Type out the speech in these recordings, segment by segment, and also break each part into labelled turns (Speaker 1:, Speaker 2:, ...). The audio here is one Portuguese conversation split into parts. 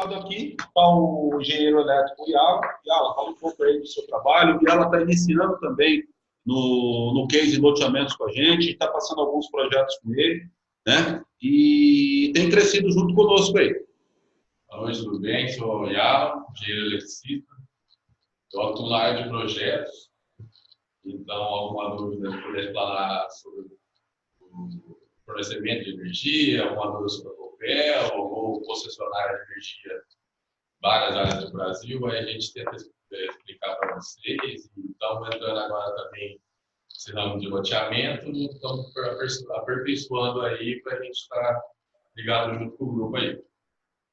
Speaker 1: Aqui está o engenheiro elétrico Yala. Yala, fala um pouco aí do seu trabalho. O Yala está iniciando também no case de loteamentos com a gente, está passando alguns projetos com ele, né? E tem crescido junto conosco aí.
Speaker 2: Oi, tudo bem? Sou o Yala, engenheiro eletricista. Eu atuo na área de projetos. Então, alguma dúvida que puder explanar sobre o fornecimento de energia, alguma dúvida sobre a Copel ou concessionária de energia, várias áreas do Brasil, aí a gente tenta explicar para vocês. Estamos entrando agora também nesse ramo de loteamento, estamos aperfeiçoando aí para a gente estar ligado junto com o grupo aí.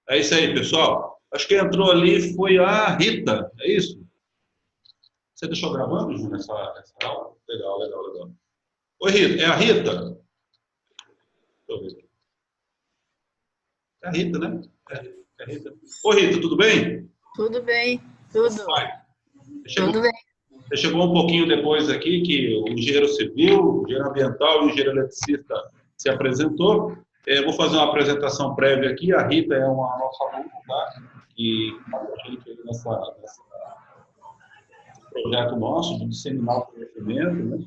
Speaker 1: É isso aí, pessoal. Acho que entrou ali foi a Rita, é isso? Você deixou gravando, Júnior, essa aula? Legal, legal, legal. Oi, Rita. É a Rita? Deixa eu ver aqui. É a Rita, né? É a Rita. Oi, Rita, tudo bem?
Speaker 3: Tudo bem, tudo. Tudo bem.
Speaker 1: Você chegou um pouquinho depois aqui, que o engenheiro civil, o engenheiro ambiental e o engenheiro eletricista se apresentou. Vou fazer uma apresentação prévia aqui. A Rita é uma nossa aluna, tá? Que está com a gente nesse projeto nosso de disseminar o conhecimento, né?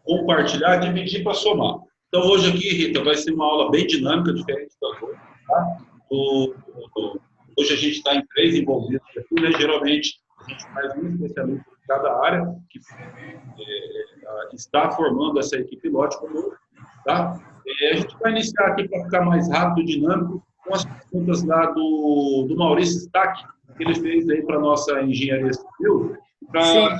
Speaker 1: Compartilhar, dividir para somar. Então, hoje aqui, Rita, vai ser uma aula bem dinâmica, diferente das outras, tá? Hoje a gente está em 3 envolvidos aqui, né? Geralmente, a gente faz um especialista em cada área que está formando essa equipe lote conosco, tá? A gente vai iniciar aqui para ficar mais rápido e dinâmico com as perguntas lá do Maurício Stack, que ele fez aí para a nossa engenharia civil, para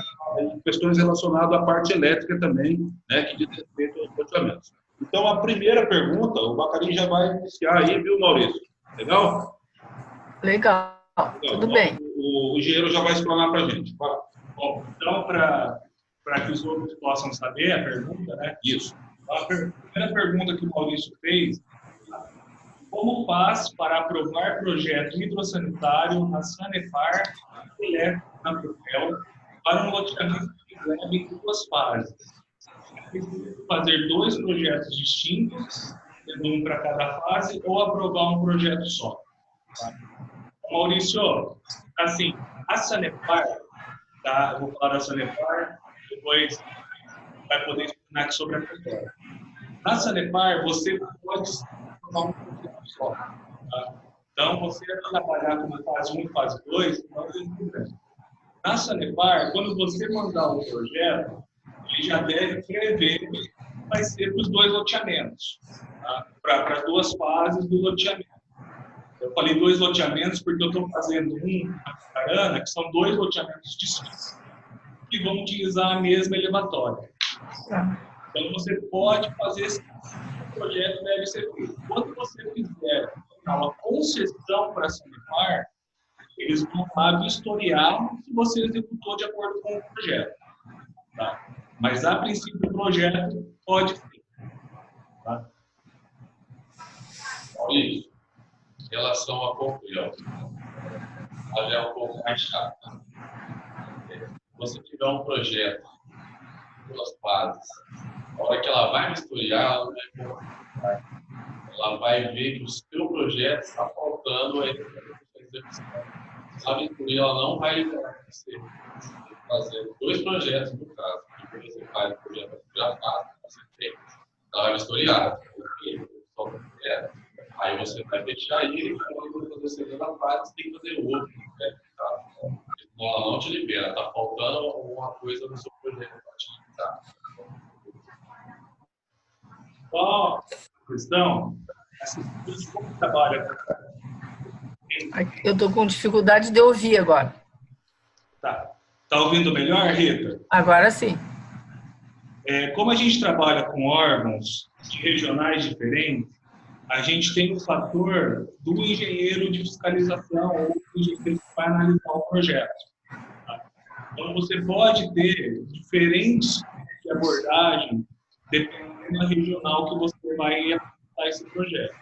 Speaker 1: questões relacionadas à parte elétrica também, né, que diz respeito aos loteamentos. Então, a primeira pergunta, o Bacari já vai iniciar aí, viu, Maurício? Legal?
Speaker 3: Legal, tudo bem.
Speaker 1: O engenheiro já vai explanar para a gente. Fala.
Speaker 4: Bom, então, para que os outros possam saber a pergunta, né?
Speaker 1: Isso.
Speaker 4: A primeira pergunta que o Maurício fez: como faz para aprovar projeto hidrossanitário na Sanepar e elétrico na Copel para um loteamento de web em 2 fases? É preciso fazer 2 projetos distintos, tendo um para cada fase, ou aprovar um projeto só? Tá? Maurício, assim, a Sanepar, tá? Eu vou falar da Sanepar, depois vai poder explicar aqui sobre a Copel. Na Sanepar, você pode formar um projeto só. Tá? Então, você vai trabalhar com fase 1 e fase 2, não tem problema. Na Sanepar, quando você mandar um projeto, ele já deve prever que vai ser para os 2 loteamentos, tá? Para 2 fases do loteamento. Eu falei 2 loteamentos porque eu estou fazendo um na Carana, que são 2 loteamentos distintos, que vão utilizar a mesma elevatória. Então, você pode fazer esse projeto, deve ser feito. Quando você fizer uma concessão para a Sanepar, eles vão lá vistoriar se você executou de acordo com o projeto. Tá? Mas, a princípio, o projeto pode ser. Tá?
Speaker 2: Maurício, em relação à Copel, ela é um pouco mais chata. Se você tiver um projeto em 2 fases, a hora que ela vai vistoriar, ela vai ver que o seu projeto está faltando aí para execução. A vistoria ela não vai liberar você. Você tem que fazer 2 projetos no caso. Primeiro você faz o projeto já faz, você tem. Ela vai vistoriar. Aí você vai deixar ele, quando você fazer a segunda fase, você tem que fazer outro. Né? Tá? Ela não te libera, está faltando alguma coisa no seu projeto para te limitar.
Speaker 4: Só questão, como trabalha?
Speaker 3: Eu estou com dificuldade de ouvir agora.
Speaker 4: Tá ouvindo melhor, Rita?
Speaker 3: Agora sim.
Speaker 4: Como a gente trabalha com órgãos de regionais diferentes, a gente tem o fator do engenheiro de fiscalização ou do engenheiro que vai analisar o projeto. Tá? Então, você pode ter diferentes de abordagem dependendo da regional que você vai aplicar esse projeto.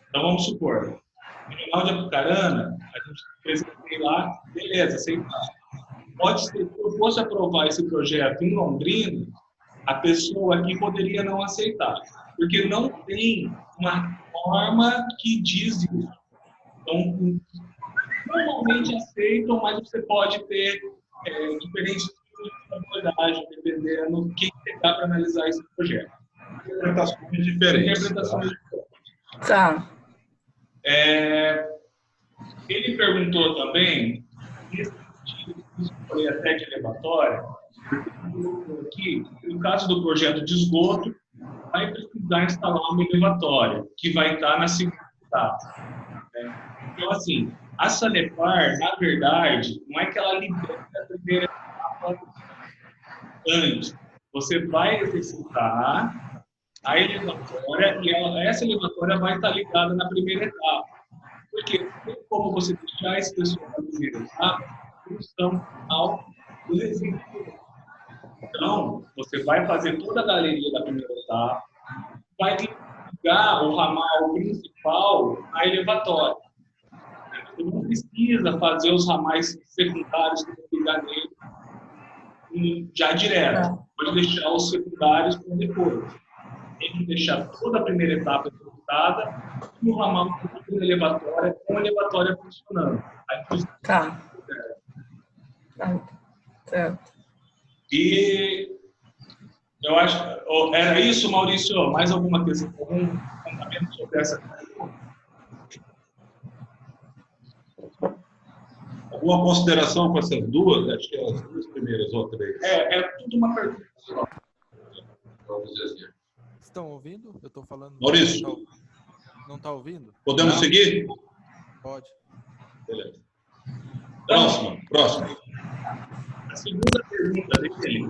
Speaker 4: Então, vamos supor, no regional de Apucarana, a gente apresentei lá, beleza, aceitar. Pode ser que eu fosse aprovar esse projeto em Londrina, a pessoa aqui poderia não aceitar, porque não tem uma norma que diz isso. Então, normalmente aceitam, mas você pode ter diferentes tipos de abordagem, dependendo do que dá para analisar esse projeto.
Speaker 1: Interpretações diferentes.
Speaker 3: Tá.
Speaker 4: Ele perguntou também, nesse sentido, isso foi até de elevatória, aqui, no caso do projeto de esgoto, vai precisar instalar uma elevatória, que vai estar na segunda etapa. Então, assim, a Sanepar, na verdade, não é que ela libera a primeira etapa antes. Você vai executar a elevatória e essa elevatória vai estar ligada na primeira etapa. Porque, como você deixar esse pessoal na primeira etapa, função final do executivo. Então, você vai fazer toda a galeria da primeira etapa, vai ligar o ramal principal à elevatória. Você não precisa fazer os ramais secundários que vão ligar nele já direto. Pode deixar os secundários para depois. Tem que deixar toda a primeira etapa executada e o ramal da elevatória com a elevatória funcionando. Aí,
Speaker 3: Tá. Certo.
Speaker 4: E eu acho. Era isso, Maurício? Mais alguma questão? Algum comentamento sobre essa questão?
Speaker 1: Alguma consideração com essas duas? Acho que é as duas primeiras ou três.
Speaker 4: É tudo uma pergunta só.
Speaker 5: Estão ouvindo? Eu estou falando.
Speaker 1: Maurício.
Speaker 5: Não está ouvindo?
Speaker 1: Podemos
Speaker 4: Não.
Speaker 1: seguir?
Speaker 5: Pode.
Speaker 1: Beleza. Próximo.
Speaker 4: A segunda pergunta dele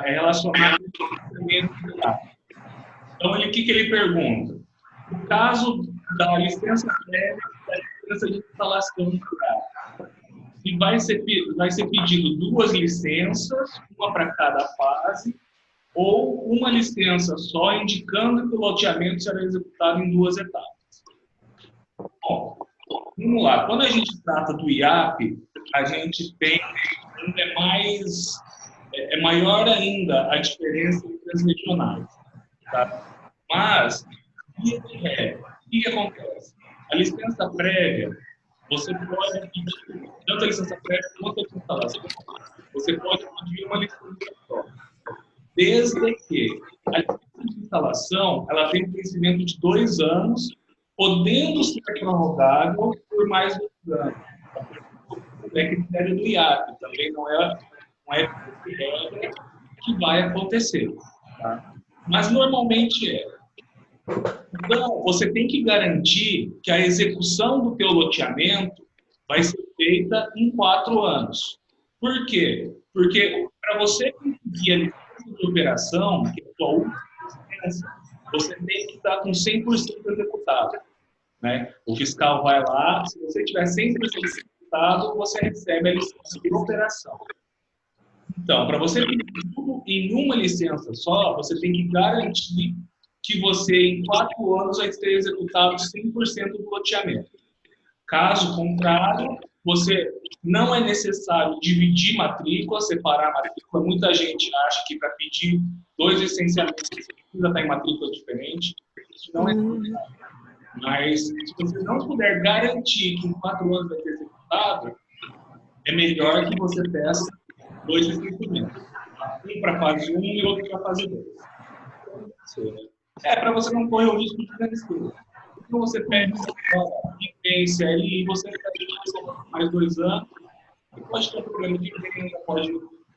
Speaker 4: é relacionada ao financiamento do LAP. Então, o que ele pergunta? No caso da licença prévia e da licença de instalação do LAP, se vai ser pedido duas licenças, uma para cada fase, ou uma licença só, indicando que o loteamento será executado em duas etapas. Bom, vamos lá. Quando a gente trata do IAP, a gente tem é maior ainda a diferença entre as regionais. Tá? Mas, o que acontece? A licença prévia, você pode pedir, tanto a licença prévia quanto a instalação, você pode pedir uma licença só. Desde que a licença de instalação ela tem um vencimento de 2 anos, podendo ser prorrogável por mais 2 anos. É critério do IAP, também não é que vai acontecer. Tá? Mas normalmente é. Então, você tem que garantir que a execução do teu loteamento vai ser feita em 4 anos. Por quê? Porque para você conseguir a licença de operação, que é a sua última licença, você tem que estar com 100% executado. Né? O fiscal vai lá, se você tiver 100% executado, você recebe a licença de operação. Então, para você pedir tudo em uma licença só, você tem que garantir que você, em 4 anos, vai ter executado 100% do loteamento. Caso contrário, você não é necessário dividir matrícula, separar matrícula. Muita gente acha que para pedir 2 licenciamentos você precisa estar em matrícula diferente. Isso não é necessário. Mas, se você não puder garantir que em 4 anos vai ter executado, é melhor que você peça 2 licenciamentos. Um para fase 1 e outro para fase 2. Para você não correr o risco de despesa. Então, você pede uma vivência e você vai mais 2 anos. Pode ter um problema de venda, pode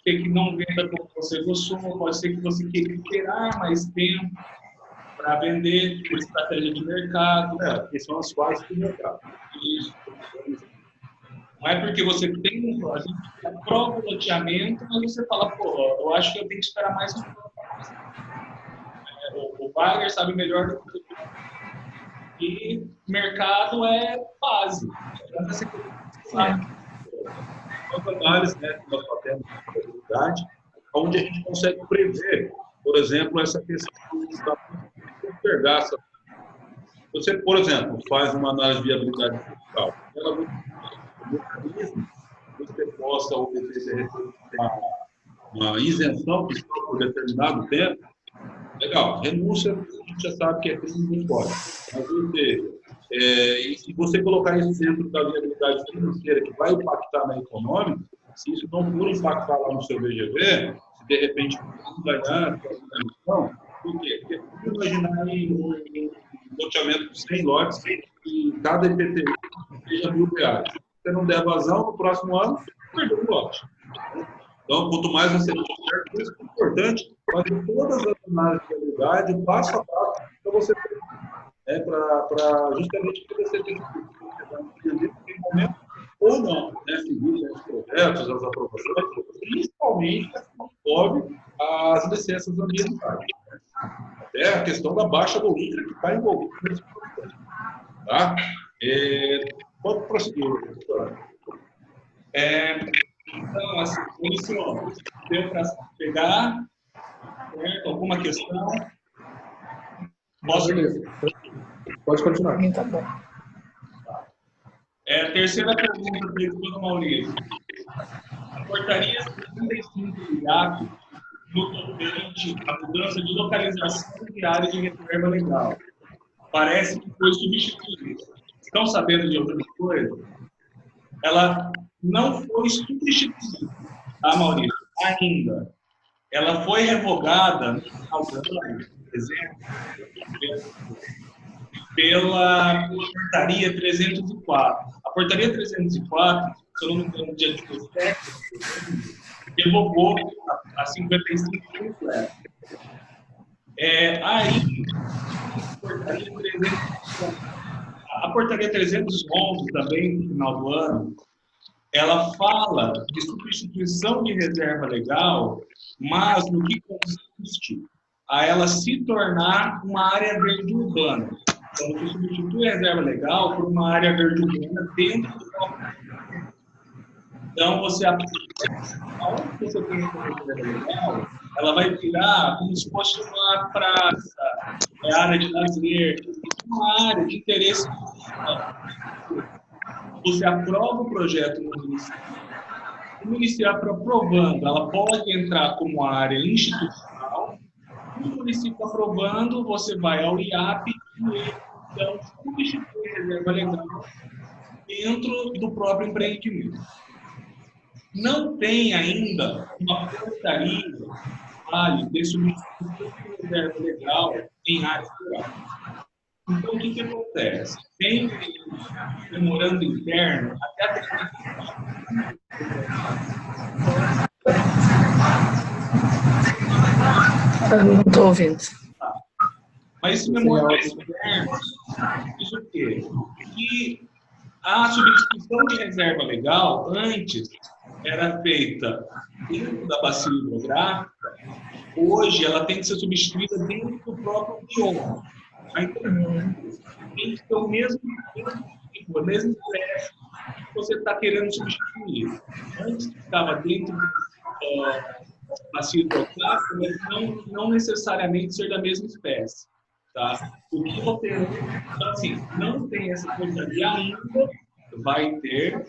Speaker 4: ser que não venda como você gostou, pode ser que você queira esperar mais tempo para vender por estratégia de mercado.
Speaker 1: Que são as fases do mercado.
Speaker 4: Isso. Não é porque você tem um projeto, a gente aprova o loteamento, mas você fala, eu acho que eu tenho que esperar mais um pouco. O Wagner sabe melhor do que eu. E mercado é base.
Speaker 1: As análises, né, que nós fazemos na contabilidade, onde a gente consegue prever, por exemplo, essa questão de enxergar. Você, por exemplo, faz uma análise de viabilidade fiscal. Ela vai ter mecanismo que você possa obedecer uma isenção fiscal por determinado tempo. Legal, renúncia, a gente já sabe que é crime de fora. Mas, ou seja, E se você colocar isso dentro da viabilidade financeira, que vai impactar na econômica, se isso não for impactar lá no seu VGV, se de repente não ganhar a missão, por quê? Porque vamos imaginar um loteamento de 100 lotes e cada IPTU seja R$1.000. Se você não der vazão, no próximo ano, perdeu o lote. Então, quanto mais você tiver, por isso que é importante fazer todas as análises de realidade, passo a passo, para você ter, para justamente que você tenha que entender naquele momento ou não, né, seguir os projetos, as aprovações, principalmente as que envolvem as licenças ambientais. Até a questão da baixa bolígrafo que está envolvida nesse processo. Tá? Pode prosseguir, doutora.
Speaker 4: Então, assim, isso deu para pegar, certo? Alguma questão? Posso?
Speaker 6: Pode continuar.
Speaker 3: Tá bom.
Speaker 4: Terceira pergunta feita pelo Maurício. A portaria 75 do IAP no tocante à mudança de localização de área de reserva legal. Parece que foi substituída. Estão sabendo de alguma coisa? Ela não foi substituída, tá, Maurício? Ainda. Ela foi revogada no final do ano, por exemplo, pela portaria 304. A portaria 304, se eu não me engano, dia 17, revogou a 55 completa. A portaria 311 também, no final do ano, ela fala de substituição de reserva legal, mas no que consiste a ela se tornar uma área verde urbana. Então, você substitui a reserva legal por uma área verde urbana dentro do próprio. Então, você aonde você tem essa reserva legal, ela vai virar como se fosse uma praça, área de lazer, uma área de interesse. Você aprova o projeto no município. O município aprovando, ela pode entrar como área institucional. O município aprovando, você vai ao IAP e então substitui a reserva legal dentro do próprio empreendimento. Não tem ainda uma portaria de substituição de reserva legal em áreas rurais. Então, o que acontece? Tem memorando interno até a
Speaker 3: não estou ouvindo.
Speaker 4: Mas esse memorando interno diz o quê? Que a substituição de reserva legal, antes, era feita dentro da bacia hidrográfica, hoje ela tem que ser substituída dentro do próprio bioma. Então, tem que ter o mesmo tipo, a mesma espécie que você está querendo substituir. Antes estava dentro da bacia hidrográfica, mas não necessariamente ser da mesma espécie. Tá? O que você, então, assim, não tem essa portaria ainda, vai ter.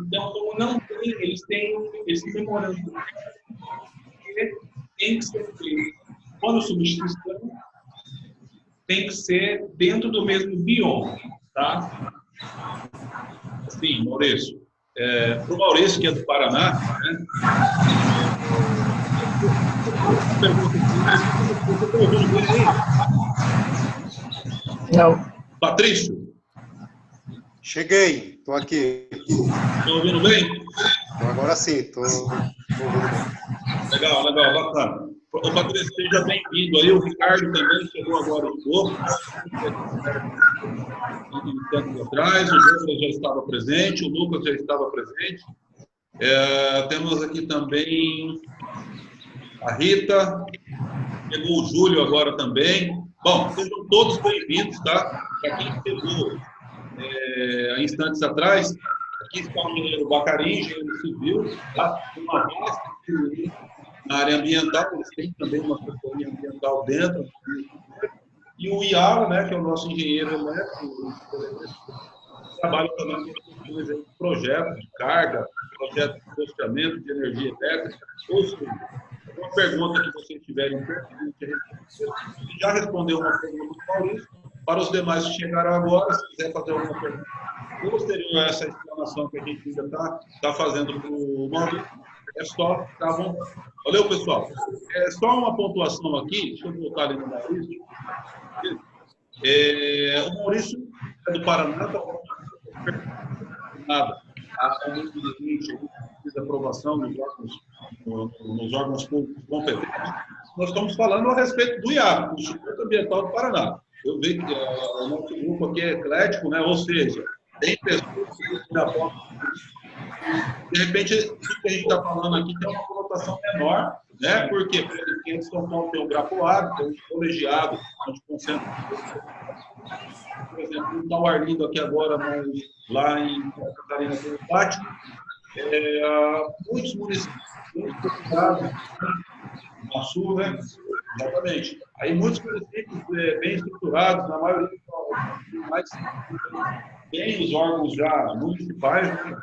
Speaker 4: Então, como não tem, eles têm esse memorando que tem que ser feito. Quando substituição, tem que ser dentro do mesmo bioma, tá?
Speaker 1: Sim, Maurício. Para o Maurício, que é do Paraná, né? Você está ouvindo bem aí?
Speaker 3: Não.
Speaker 1: Patrício?
Speaker 7: Cheguei, estou aqui.
Speaker 1: Está ouvindo bem?
Speaker 7: Agora sim, estou ouvindo.
Speaker 1: Legal, bacana. Ô, Patrício, seja bem-vindo aí. O Ricardo também chegou agora de novo. Atrás, o Lucas já estava presente, o Lucas já estava presente. Temos aqui também a Rita, chegou o Júlio agora também. Bom, sejam todos bem-vindos, tá? Para quem chegou há instantes atrás, aqui está o engenheiro Bacarim, engenheiro civil, tá? Uma vez que na área ambiental, eles têm também uma consultoria ambiental dentro. E o Iara, né, que é o nosso engenheiro elétrico, trabalha também com projetos de carga, projetos de postamento de energia elétrica. Ou seja, uma pergunta que vocês tiverem pertinente a responder, já respondeu uma pergunta do Maurício, Para os demais que chegaram agora, se quiser fazer alguma pergunta posterior a essa explanação que a gente ainda está fazendo para o Maurício, é só ficar à vontade. Valeu, pessoal. É só uma pontuação aqui, deixa eu voltar ali no Maurício. O Maurício é do Paraná, há um limite de aprovação nos órgãos públicos competentes. Nós estamos falando a respeito do IAP, do Instituto Ambiental do Paraná. Eu vi que o nosso grupo aqui é eclético, né? Ou seja, tem pessoas que já podem. De repente, o que a gente está falando aqui tem uma conotação menor, né? Porque, por exemplo, em São Paulo tem um grapoado, tem um colegiado, onde concentra. Por exemplo, não está o Arlindo aqui agora, mas lá em Catarina tem o pátio. Muitos municípios muito procurados, na Sul, né? Exatamente. Aí muitos municípios bem estruturados, na maioria mais tem os órgãos já municipais, né?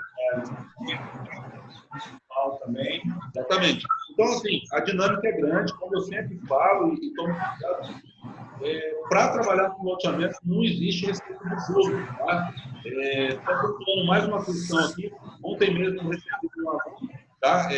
Speaker 1: Também. Exatamente. Então, assim, a dinâmica é grande, como eu sempre falo, e tomo cuidado. Para trabalhar com loteamento, não existe receita de jogo. Tá? Estou procurando mais uma questão aqui. Ontem mesmo recebi uma tá?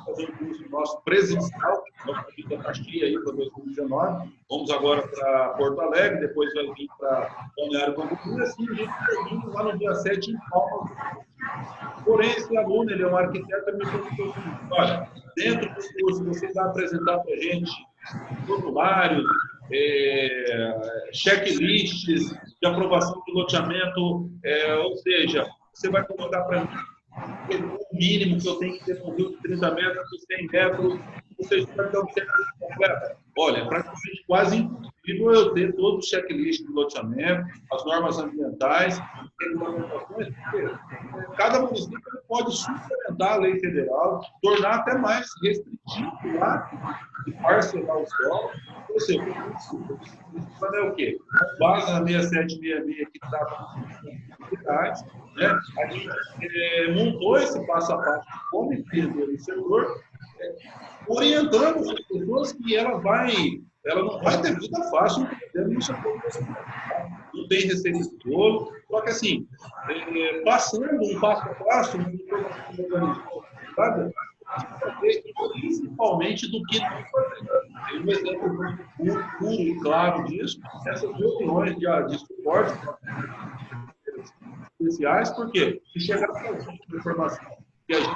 Speaker 1: Fazer um curso nosso presencial, nossa vida está cheia aí para 2019. Vamos agora para Porto Alegre, depois vai vir para Balneário Camboriú, e assim a gente termina lá no dia 7 em Palmas. Porém, esse aluno, ele é um arquiteto, me perguntou assim, olha, dentro do curso você vai apresentar para a gente formulários, checklists de aprovação de loteamento, ou seja, você vai colocar para mim o mínimo que eu tenho que ter um rio de 30 metros, de 100 metros, vocês podem dar um checklist completo. Olha, é praticamente quase impossível eu ter todo o checklist do loteamento, as normas ambientais, regulamentações, porque cada município pode suplementar a lei federal, tornar até mais restritivo lá e parcelar o solo. Ou seja, isso é o quê? Com base na 6766 que está né? A gente montou esse passo a passo como empresa no setor, orientando as pessoas que ela não vai ter vida fácil no setor. Não tem receita de bolo, só que assim, passando um passo a passo, sabe? Principalmente do que não fazer. Tem um exemplo muito puro e claro disso, essas reuniões de suporte especiais, porque se chegar com a informação que a gente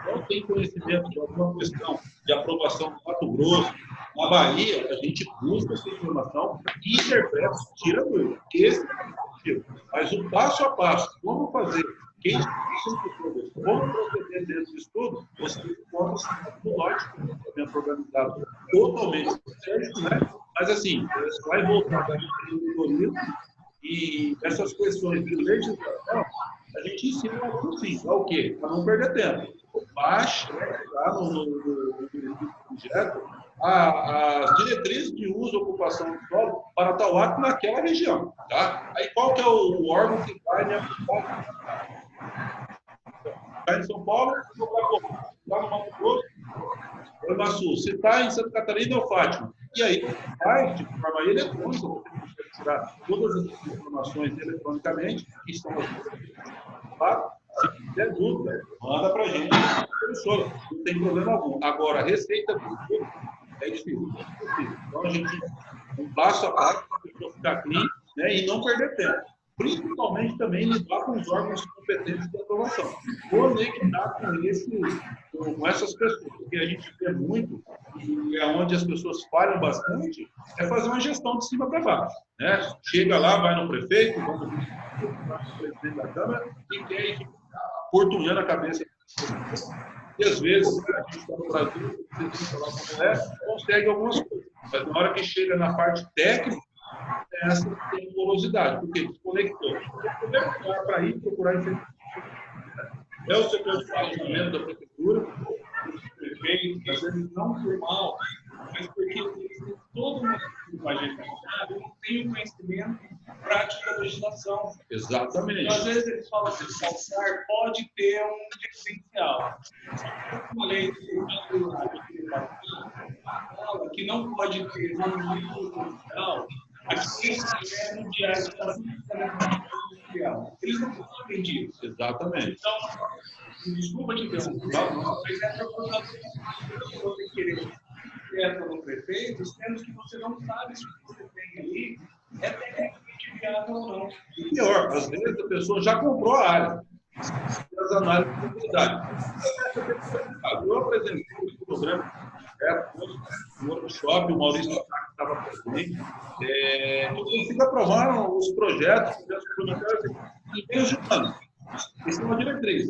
Speaker 1: não tem conhecimento de alguma questão de aprovação no Mato Grosso, na Bahia, a gente busca essa informação e interpreta, tira dúvida. Esse é o objetivo. Mas o passo a passo, como fazer, como proceder dentro do estudo, você encontra no lógico, dentro organizado totalmente certo, né? Mas assim, vai voltar para e essas questões de legislação, a gente ensina o aluno sim, o quê? Para não perder tempo. Baixa lá no projeto as diretrizes de uso e ocupação do solo para tal ato naquela região. Tá? Aí qual que é o órgão que vai me aplicar? Está em São Paulo, está no Mato Grosso, ou na Sul. Se está em Santa Catarina, é o Fátima. E aí, vai de forma eletrônica, você consegue tirar todas as informações eletronicamente, que estão tá? Se tiver dúvida, manda para a gente, professor, não tem problema algum. Agora, receita do é difícil. Então, a gente, um passo a passo, para a pessoa ficar clean, né, e não perder tempo. Principalmente também lidar com os órgãos competentes de aprovação. Conectar com essas pessoas, porque a gente vê muito, e é onde as pessoas falham bastante, é fazer uma gestão de cima para baixo. Né? Chega lá, vai no prefeito, vamos no presidente da Câmara, e quer ir portunhando a cabeça. E às vezes, a gente está no Brasil, você tem que falar como consegue algumas coisas. Mas na hora que chega na parte técnica, essa tem morosidade, porque desconectou. O primeiro lugar para ir procurar informação é o setor de planejamento da prefeitura, o prefeito, às vezes não por mal, mas porque todo mundo que vai gerenciar não tem o conhecimento prático da legislação. Exatamente.
Speaker 4: Então, às vezes eles falam assim, calçar pode ter um diferencial. Uma lei que não pode ter um diferencial, aqui é no diário de estação de saneamento industrial. Eles não sabem disso.
Speaker 1: Exatamente.
Speaker 4: Então, desculpa te interromper, mas é por causa que você querer direto no prefeito, sendo que você não sabe se o que você tem ali é tecnicamente viável ou não.
Speaker 1: E pior, às vezes a pessoa já comprou a área. As análises de possibilidade. Eu apresentei o programa no workshop, o Maurício estava presente. Eu consigo aprovar os projetos suplementares em menos de um ano. Isso é uma diretriz.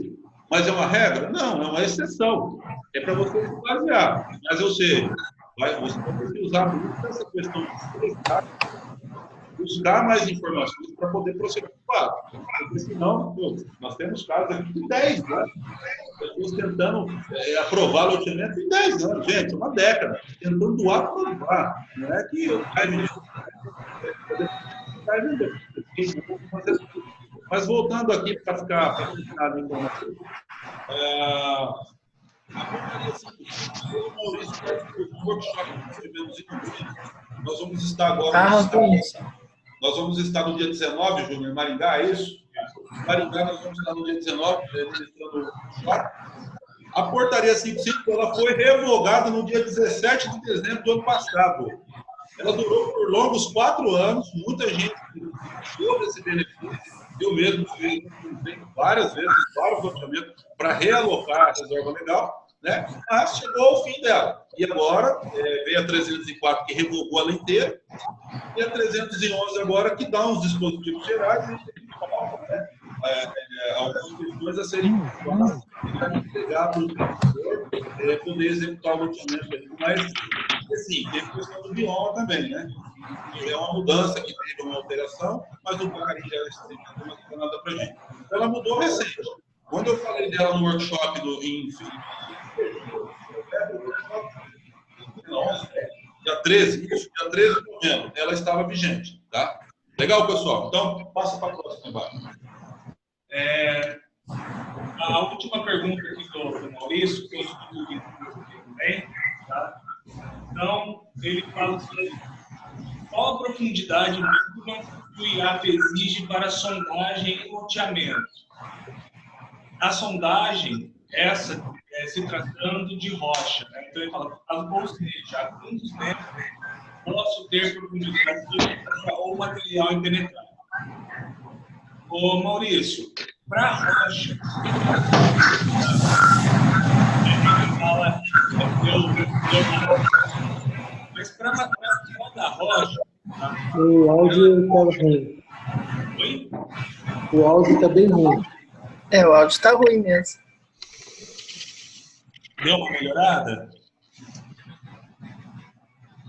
Speaker 1: Mas é uma regra? Não, é uma exceção. É para você se basear. Mas, ou seja, você vai ter que usar muito essa questão de buscar mais informações para poder proceder com o fato. Porque senão, nós temos casos aqui de 10 anos. Pessoas tentando aprovar loteamento em 10 anos, gente, uma década, tentando aprovar. Não é que vai vender. Mas voltando aqui para ficar a informação. O Maurício, o workshop que nós tivemos em Londrina, nós vamos estar agora. Nós vamos estar no dia 19, Júnior, em Maringá, é isso? Maringá, nós vamos estar no dia 19, ministrando o workshop. A portaria 55, ela foi revogada no dia 17 de dezembro do ano passado. Ela durou por longos 4 anos, muita gente teve esse benefício. Eu mesmo fiz várias vezes, vários loteamentos para realocar a reserva legal, né? Mas chegou ao fim dela. E agora veio a 304 que revogou ela inteira, e a 311 agora que dá uns dispositivos gerais, né? Algumas questões a serem pegar para o investidor poder executar o loteamento. Mas, assim, tem a questão do bioma também, né? É uma mudança que teve uma alteração, mas o Bacari já não é nada para a gente. Ela mudou recente. Quando eu falei dela no workshop do dia 13 de novembro, ela estava vigente, tá? Legal, pessoal? Então, passa para a próxima embaixo.
Speaker 4: A última pergunta aqui do Maurício, que eu estou também, tá? Então, ele fala sobre qual a profundidade mínima que o IAP exige para sondagem e loteamento. A sondagem, essa, se tratando de rocha, né? Então ele fala, ou seja, a quantos metros posso ter profundidade ou material impenetrável. Ô Maurício, para rocha, mas para material da rocha,
Speaker 6: o áudio está ruim.
Speaker 4: Oi?
Speaker 6: O áudio está bem ruim.
Speaker 3: O áudio está ruim mesmo.
Speaker 4: Deu uma melhorada?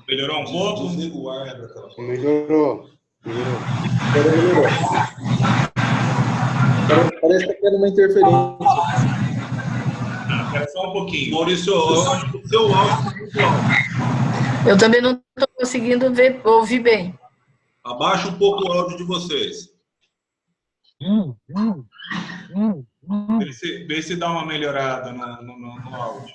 Speaker 4: Melhorou um pouco?
Speaker 7: Desliga o ar, Melhorou.
Speaker 6: Agora melhorou. Parece que está tendo uma interferência.
Speaker 4: Espera só um pouquinho.
Speaker 1: Maurício, eu acho que o seu áudio está muito alto.
Speaker 3: Eu também não estou conseguindo ouvir bem.
Speaker 1: Abaixa um pouco o áudio de vocês.
Speaker 4: Vê se dá uma melhorada no áudio.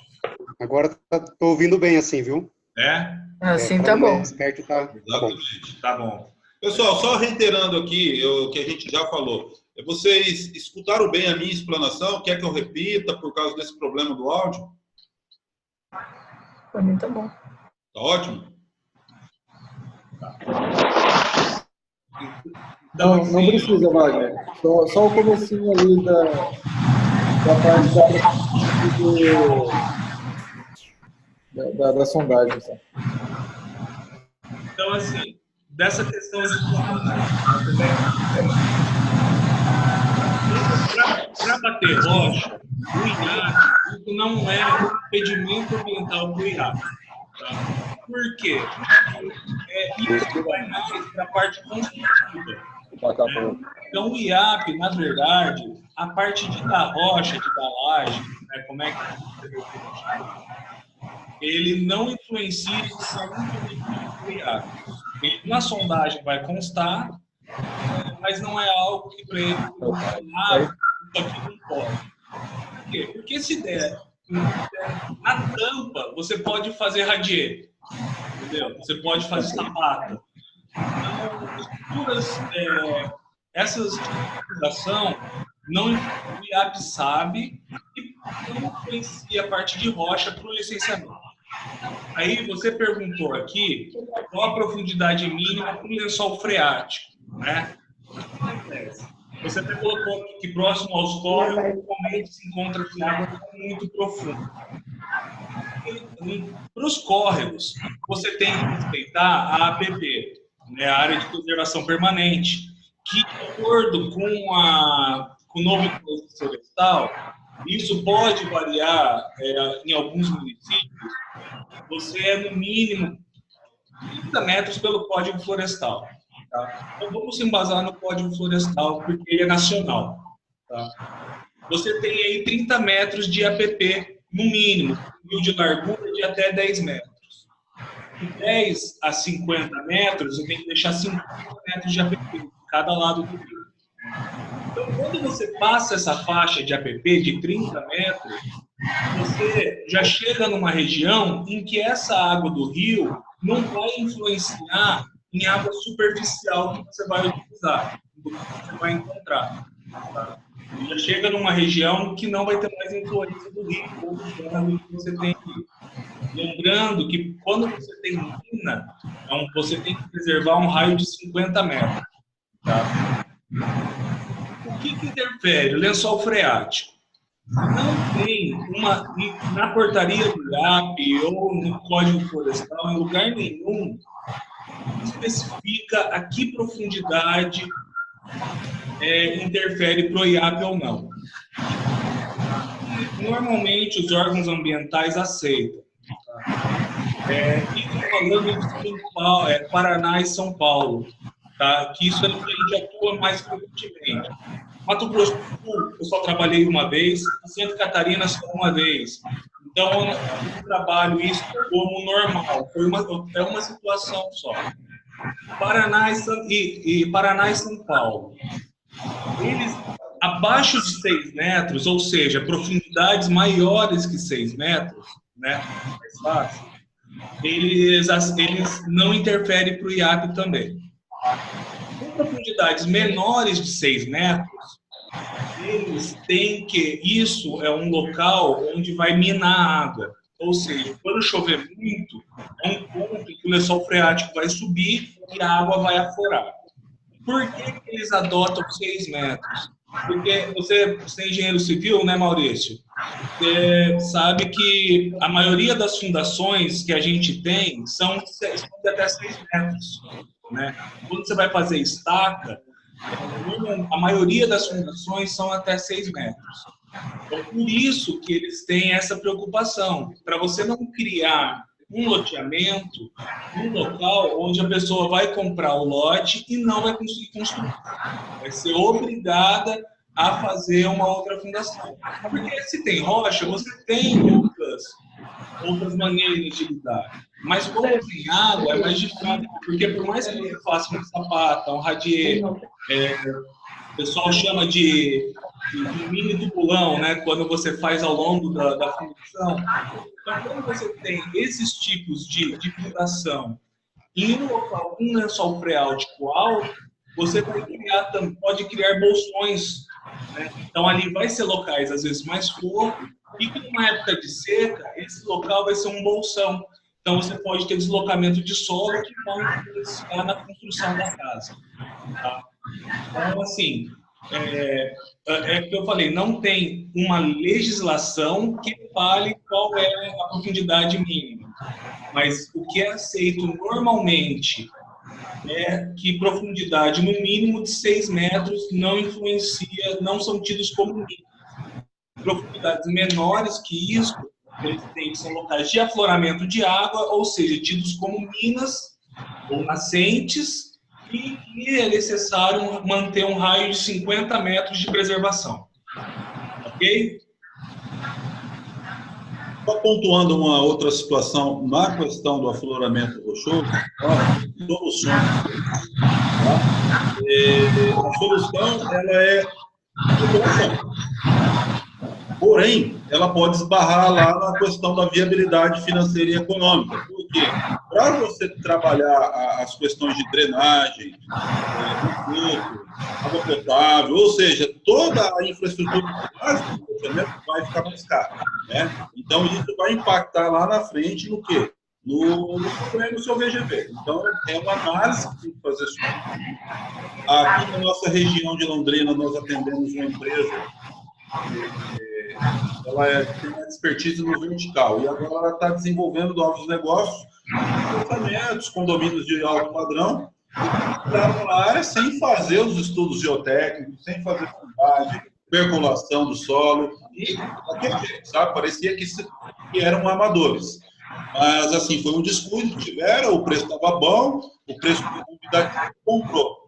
Speaker 7: Agora estou ouvindo bem assim, viu?
Speaker 4: É?
Speaker 3: Assim tá bom.
Speaker 7: Perto tá bom.
Speaker 1: Exatamente.
Speaker 4: Tá bom.
Speaker 1: Pessoal, só reiterando aqui o que a gente já falou. Vocês escutaram bem a minha explanação? Quer que eu repita por causa desse problema do áudio?
Speaker 3: Para mim tá bom.
Speaker 1: Tá ótimo?
Speaker 6: Não precisa, Wagner. Só o comecinho ali da parte da sondagem. Sabe?
Speaker 4: Então, assim, dessa questão de para bater rocha, o IAP, isso não é um impedimento ambiental para o IAP. Tá? Por quê? Isso vai mais para a parte construtiva. Então, o IAP, na verdade, a parte da rocha, da laje, né, como é que ele não influencia o IAP. Na sondagem vai constar, mas não é algo que para ele isso aqui não pode. Por quê? Porque se der na tampa, você pode fazer radier, entendeu? Você pode fazer sapata. Estruturas, essas fundação não inclui a PSAB e não influencia a parte de rocha para o licenciamento. Aí você perguntou aqui qual a profundidade mínima para o lençol freático, né? Você até colocou aqui que próximo aos córregos normalmente se encontra água muito profunda. Para os córregos, você tem que respeitar a APP, né, a Área de Preservação Permanente, que, de acordo com o novo Código Florestal, isso pode variar em alguns municípios. Você é, no mínimo, 30 metros pelo Código Florestal. Tá? Então, vamos se embasar no Código Florestal, porque ele é nacional. Tá? Você tem aí 30 metros de APP, no mínimo, de largura de até 10 metros. De 10 a 50 metros, você tem que deixar 50 metros de APP, de cada lado do rio. Então, quando você passa essa faixa de APP de 30 metros, você já chega numa região em que essa água do rio não vai influenciar em água superficial que você vai utilizar, que você vai encontrar. Tá? Já chega numa região que não vai ter mais influência do rio ou do plano que você tem aqui. Lembrando que quando você tem mina, então você tem que preservar um raio de 50 metros. Tá? O que interfere? O lençol freático. Não tem na portaria do IAP ou no Código Florestal, em lugar nenhum, especifica a que profundidade interfere para o IAP ou não. Normalmente, os órgãos ambientais aceitam. E falando de Paraná e São Paulo, tá? Que isso é onde a gente atua mais frequentemente. Mato Grosso do Sul, eu só trabalhei uma vez, Santa Catarina só uma vez. Então, eu trabalho isso como normal. É uma situação só. Paraná e São Paulo. Eles, abaixo de 6 metros, ou seja, profundidades maiores que 6 metros, né, mais fácil, eles não interferem para o IAP também. Com profundidades menores de 6 metros, eles têm que... Isso é um local onde vai minar água. Ou seja, quando chover muito, é um ponto em que o lençol freático vai subir e a água vai aflorar. Por que eles adotam 6 metros? Porque você é engenheiro civil, né, Maurício? Você sabe que a maioria das fundações que a gente tem são de até 6 metros. Né? Quando você vai fazer estaca, a maioria das fundações são até 6 metros. Então, por isso que eles têm essa preocupação, para você não criar um loteamento, um local onde a pessoa vai comprar o lote e não vai conseguir construir. Vai ser obrigada a fazer uma outra fundação. Porque se tem rocha, você tem outras maneiras de lidar. Mas como tem água, é mais difícil, porque por mais que você faça um sapata, um radier, o pessoal chama de mini tubulão, né, quando você faz ao longo da fundação. Então, quando você tem esses tipos de fundação em um local com lençol freático alto, você pode criar bolsões. Né? Então, ali vai ser locais, às vezes, mais fofos, e que numa época de seca, esse local vai ser um bolsão. Então, você pode ter deslocamento de solo que vai influenciar na construção da casa. Tá? Então, assim, que eu falei, não tem uma legislação que fale qual é a profundidade mínima. Mas o que é aceito normalmente é que profundidade no mínimo de 6 metros não influencia, não são tidos como mínimas. Profundidades menores que isso, eles são locais de afloramento de água, ou seja, tidos como minas ou nascentes, e é necessário manter um raio de 50 metros de preservação. Ok?
Speaker 1: Só pontuando uma outra situação na questão do afloramento rochoso, soluções. Tá? A solução ela é população. Porém, ela pode esbarrar lá na questão da viabilidade financeira e econômica. Por quê? Para você trabalhar as questões de drenagem, esgoto, água potável, ou seja, toda a infraestrutura básica do saneamento vai ficar mais cara, né? Então, isso vai impactar lá na frente no quê? No seu VGV. Então, é uma análise que tem que fazer sobre isso. Aqui na nossa região de Londrina, nós atendemos uma empresa, ela tem uma expertise no vertical, e agora ela está desenvolvendo novos negócios, apartamentos, condomínios de alto padrão, entraram na área sem fazer os estudos geotécnicos, sem fazer sondagem, percolação do solo, e daquele jeito, sabe? Parecia que eram amadores. Mas, assim, foi um descuido que tiveram, o preço estava bom, o preço que a comunidade comprou.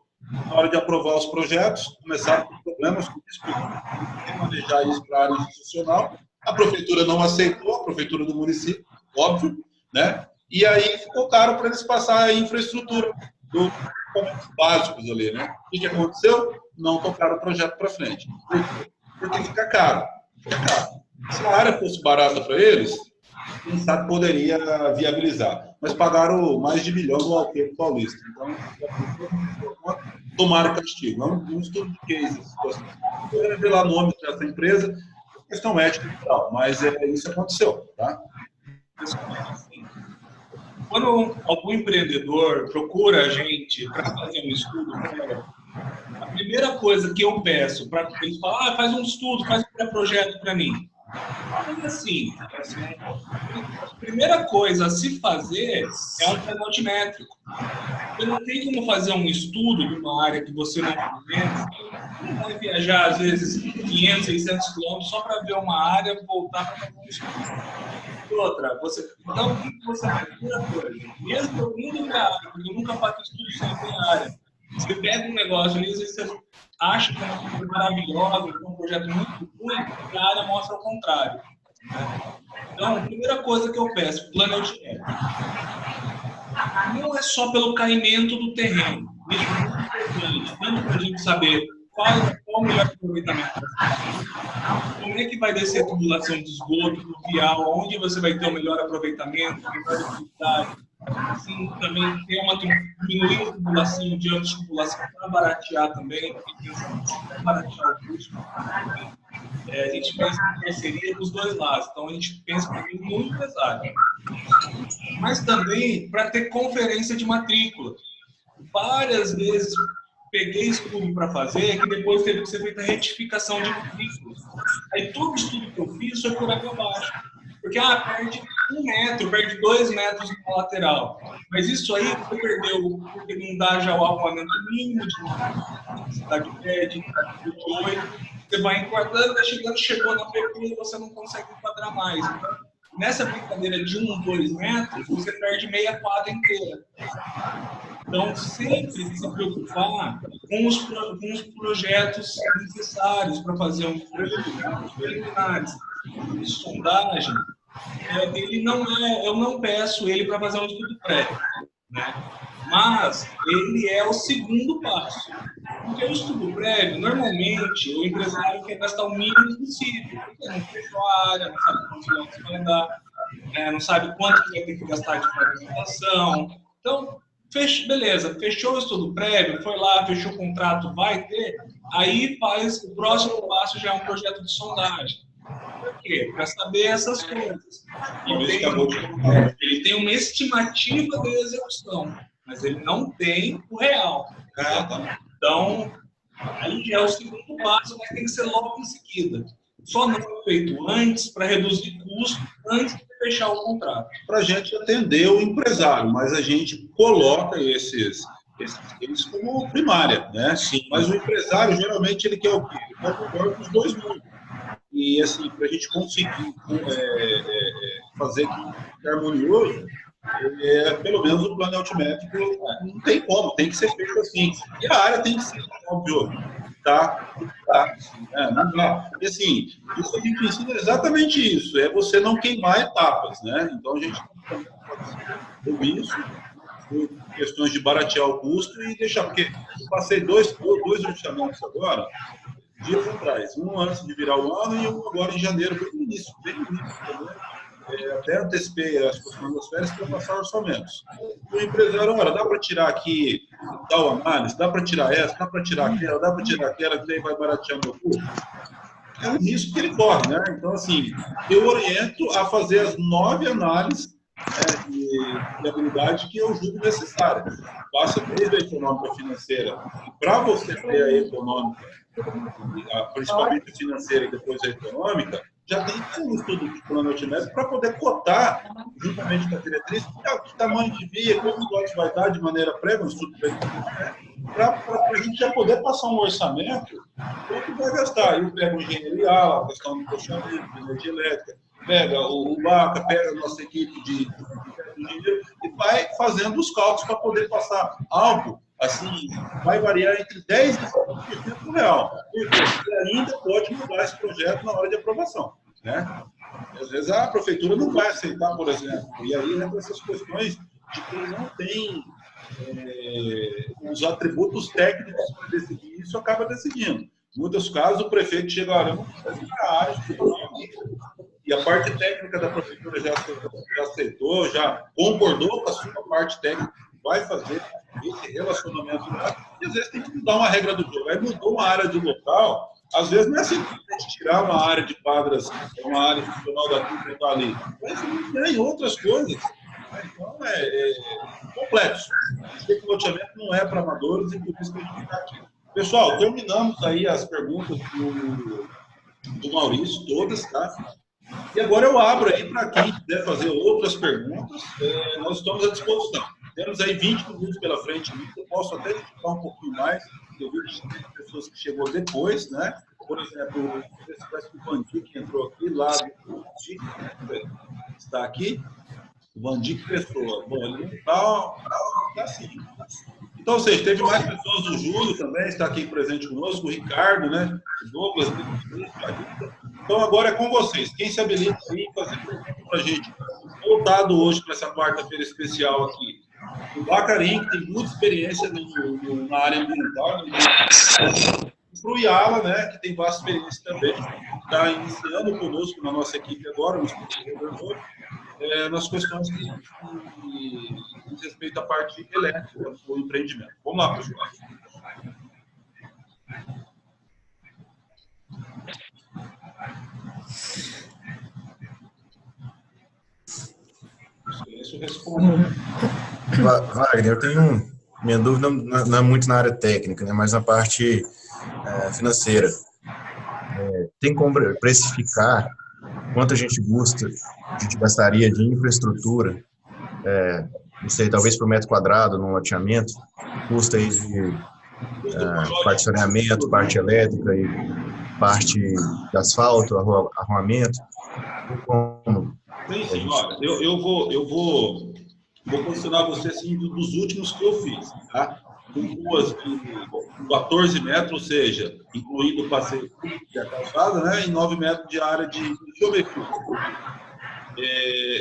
Speaker 1: Na hora de aprovar os projetos, começaram com problemas com disputa. Tem que manejar isso para a área institucional. A prefeitura não aceitou, a prefeitura do município, óbvio, né? E aí ficou caro para eles passar a infraestrutura dos equipamentos básicos ali, né? O que aconteceu? Não tocaram o projeto para frente. Por quê? Porque fica caro. Fica caro. Se a área fosse barata para eles, quem sabe poderia viabilizar. Mas pagaram mais de 1 milhão no Alqueiro Paulista. Então, tomaram castigo. É um estudo de cases. Não vou revelar nome dessa empresa, questão ética e tal, mas isso aconteceu, tá?
Speaker 4: Quando algum empreendedor procura a gente para fazer um estudo, a primeira coisa que eu peço para eles falar, faz um estudo, faz um pré-projeto para mim. Mas assim, a primeira coisa a se fazer é um plano altimétrico. Você não tem como fazer um estudo de uma área que você não conhece. Você não vai viajar, às vezes, 500, 600 quilômetros só para ver uma área e voltar para fazer um estudo. Outra, então, o que você faz? Primeira coisa, mesmo eu indo para a área, porque eu nunca faço estudo sem ver a área. Você pega um negócio ali, às vezes você acha que é uma coisa maravilhosa, que é um projeto muito ruim, e a área mostra o contrário. Né? Então, a primeira coisa que eu peço, plano altimétrico. Não é só pelo caimento do terreno. Isso é muito importante, tanto para a gente saber qual o melhor aproveitamento da cidade, como é que vai descer a tubulação de esgoto, fluvial, onde você vai ter o melhor aproveitamento, a melhor utilidade. Assim, também tem uma diminuir a tubulação de anos de tubulação para baratear também, porque para baratear o custo. A gente pensa em parceria dos dois lados, então a gente pensa também no empresário. Mas também para ter conferência de matrícula. Várias vezes peguei estudo para fazer, que depois teve que ser feita a retificação de matrículas. Aí todo estudo que eu fiz foi por água abaixo. Porque, perde 1 metro, perde 2 metros na lateral. Mas isso aí você perdeu, porque não dá já o arruamento mínimo de cidade de prédio, de 8. Você vai enquadrando, vai chegando, chegou na PP e você não consegue enquadrar mais. Então, nessa brincadeira de 1, 2 metros, você perde meia quadra inteira. Então, sempre se preocupar com os projetos necessários para fazer um preliminares de sondagem. Ele não eu não peço ele para fazer um estudo prévio, né? Mas ele é o segundo passo. Porque o estudo prévio, normalmente, o empresário quer gastar o mínimo possível, porque não fechou a área, não sabe quantos quilômetros vai andar, não sabe quanto vai ter que gastar de pavimentação. Então, beleza, fechou o estudo prévio, foi lá, fechou o contrato, vai ter, aí faz o próximo passo, já é um projeto de sondagem. Por quê? Para saber essas coisas. Ele tem uma estimativa de execução, mas ele não tem o real. Então, aí já é o segundo passo, mas tem que ser logo em seguida. Só não é feito antes para reduzir custo, antes de fechar o contrato.
Speaker 1: Para a gente atender o empresário, mas a gente coloca esses como primária, né? Sim. Mas o empresário, geralmente, ele quer o quê? Ele quer o melhor dos dois mundos. E, assim, para a gente conseguir fazer que fique harmonioso, pelo menos o plano altimétrico não tem como, tem que ser feito assim. E a área tem que ser, óbvio, tá? Não dá. E, assim, isso que a gente ensina é exatamente isso, é você não queimar etapas, né? Então, a gente tem isso, questões de baratear o custo e deixar, porque eu passei dois orçamentos agora, dias atrás, um antes de virar o ano e um agora em janeiro, bem no início, até antecipei as questões das férias para passar orçamentos. O empresário, olha, dá para tirar aqui tal análise, dá para tirar essa, dá para tirar aquela, dá para tirar aquela, que daí vai baratear meu custo. É um risco que ele corre, né? Então, assim, eu oriento a fazer as 9 análises de habilidade que eu julgo necessária. Passa desde a econômica financeira. Para você ter a econômica, principalmente a financeira e depois a econômica, já tem um estudo de plano altimétrico para poder cotar, juntamente com a diretriz, que tamanho de via, quantos lotes vai dar de maneira prévia, um estudo para a gente já poder passar um orçamento, quanto vai gastar. Eu pego engenharia, a questão do puxamento, de energia elétrica, pega o BACA, pega a nossa equipe de engenheiro e vai fazendo os cálculos para poder passar algo, assim, vai variar entre 10% e 20% real. Porque ainda pode mudar esse projeto na hora de aprovação, né? Às vezes a prefeitura não vai aceitar, por exemplo, e aí entra essas questões de que não tem os atributos técnicos para decidir, isso acaba decidindo. Em muitos casos, o prefeito chega, olha, eu não preciso da área, e a parte técnica da prefeitura já aceitou, já concordou com a sua parte técnica, vai fazer esse relacionamento lá, e às vezes tem que mudar uma regra do jogo. Aí mudou uma área de local, às vezes não é simplesmente tirar uma área de quadras, uma área funcional daqui e botar ali, mas tem outras coisas. Então é complexo. Esse loteamento não é para amadores e por isso que a gente está aqui. Pessoal, terminamos aí as perguntas do Maurício, todas, tá? E agora eu abro aí para quem quiser fazer outras perguntas, nós estamos à disposição. Temos aí 20 minutos pela frente, eu posso até ficar um pouquinho mais, eu vi que tem pessoas que chegou depois, né? Por exemplo, parece que o Vandic entrou aqui, lá do está aqui, o Vandic Pessoa. Bom, ele não está assim. Então, ou seja, teve mais pessoas, o Júlio também está aqui presente conosco, o Ricardo, né? O Douglas, então agora é com vocês. Quem se habilita aí fazer pergunta para a gente? Voltado hoje para essa quarta-feira especial aqui. O Bacarim, que tem muita experiência na área ambiental, para o Iala, né, que tem vasta experiência também, está iniciando conosco na nossa equipe agora, nas questões que diz respeito à parte elétrica do empreendimento. Vamos lá, pessoal. Isso responde.
Speaker 8: Wagner, eu tenho minha dúvida não é muito na área técnica, né, mas na parte financeira. Tem como precificar quanto a gente gastaria de infraestrutura, não sei, talvez por metro quadrado num loteamento, custa aí de parte de saneamento, parte elétrica e parte de asfalto, arruamento. Como?
Speaker 1: Sim, olha, eu vou posicionar você assim dos últimos que eu fiz, tá? Com ruas de 14 metros, ou seja, incluindo o passeio e a calçada, né? E 9 metros de área de geometria.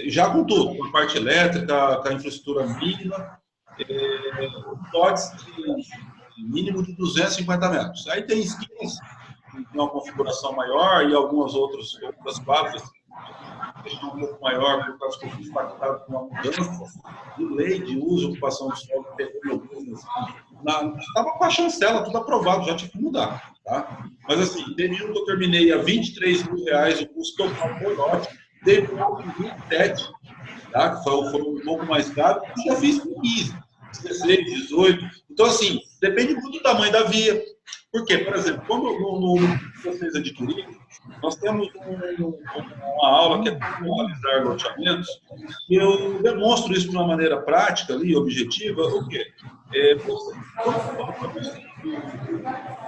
Speaker 1: Já com tudo, com a parte elétrica, com a infraestrutura mínima, lotes de mínimo de 250 metros. Aí tem esquinas, que tem uma configuração maior e algumas outras quadras, um pouco maior, por causa que eu fui impactado com uma mudança de lei de uso, ocupação do solo, estava com a chancela, tudo aprovado, já tinha que mudar. Tá? Mas assim, teve um que eu terminei a R$23 mil o custo total por lote, teve um em 27, tá? Que foi um pouco mais caro, e já fiz com 15, 16, 18. Então, assim, depende muito do tamanho da via. Por quê? Por exemplo, quando vocês adquirirem, nós temos uma aula que é como realizar loteamentos, e eu demonstro isso de uma maneira prática, ali, objetiva, o quê? O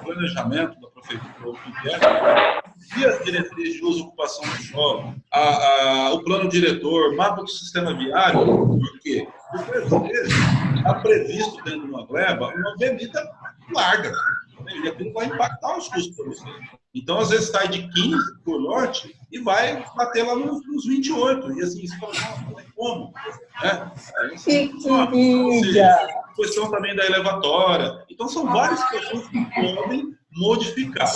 Speaker 1: planejamento da prefeitura, e as diretrizes de uso e ocupação do solo, o plano diretor, mapa do sistema viário, por quê? Porque, às vezes, está previsto dentro de uma gleba uma avenida larga, e aquilo vai impactar os custos para você. Então, às vezes, sai de 15 por lote e vai bater lá nos 28. E assim, você fala, não tem como. Né? A questão também da elevatória. Então, são várias questões que podem modificar.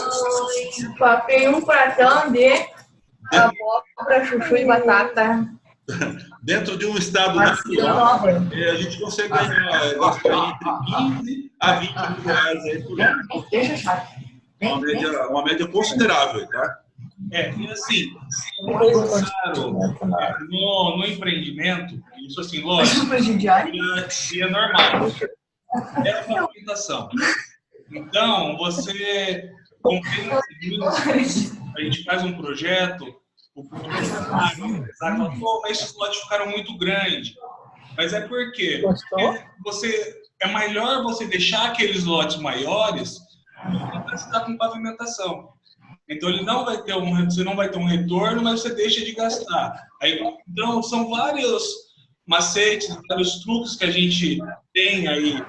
Speaker 3: Papel um pratão de... Abóbora, chuchu e batata.
Speaker 1: Dentro de um estado natural, a gente consegue ganhar entre 15 a 20 mil reais aí por ano. Uma média considerável, tá?
Speaker 4: E assim, no empreendimento, isso assim, lógico, é normal. É a movimentação. Então, você compensa, a gente faz um projeto, o proprietário fala, pô, mas esses lotes ficaram muito grandes. Mas é porque é melhor você deixar aqueles lotes maiores do que gastar com pavimentação. Então ele não vai ter você não vai ter um retorno, mas você deixa de gastar. Então são vários macetes, vários truques que a gente tem aí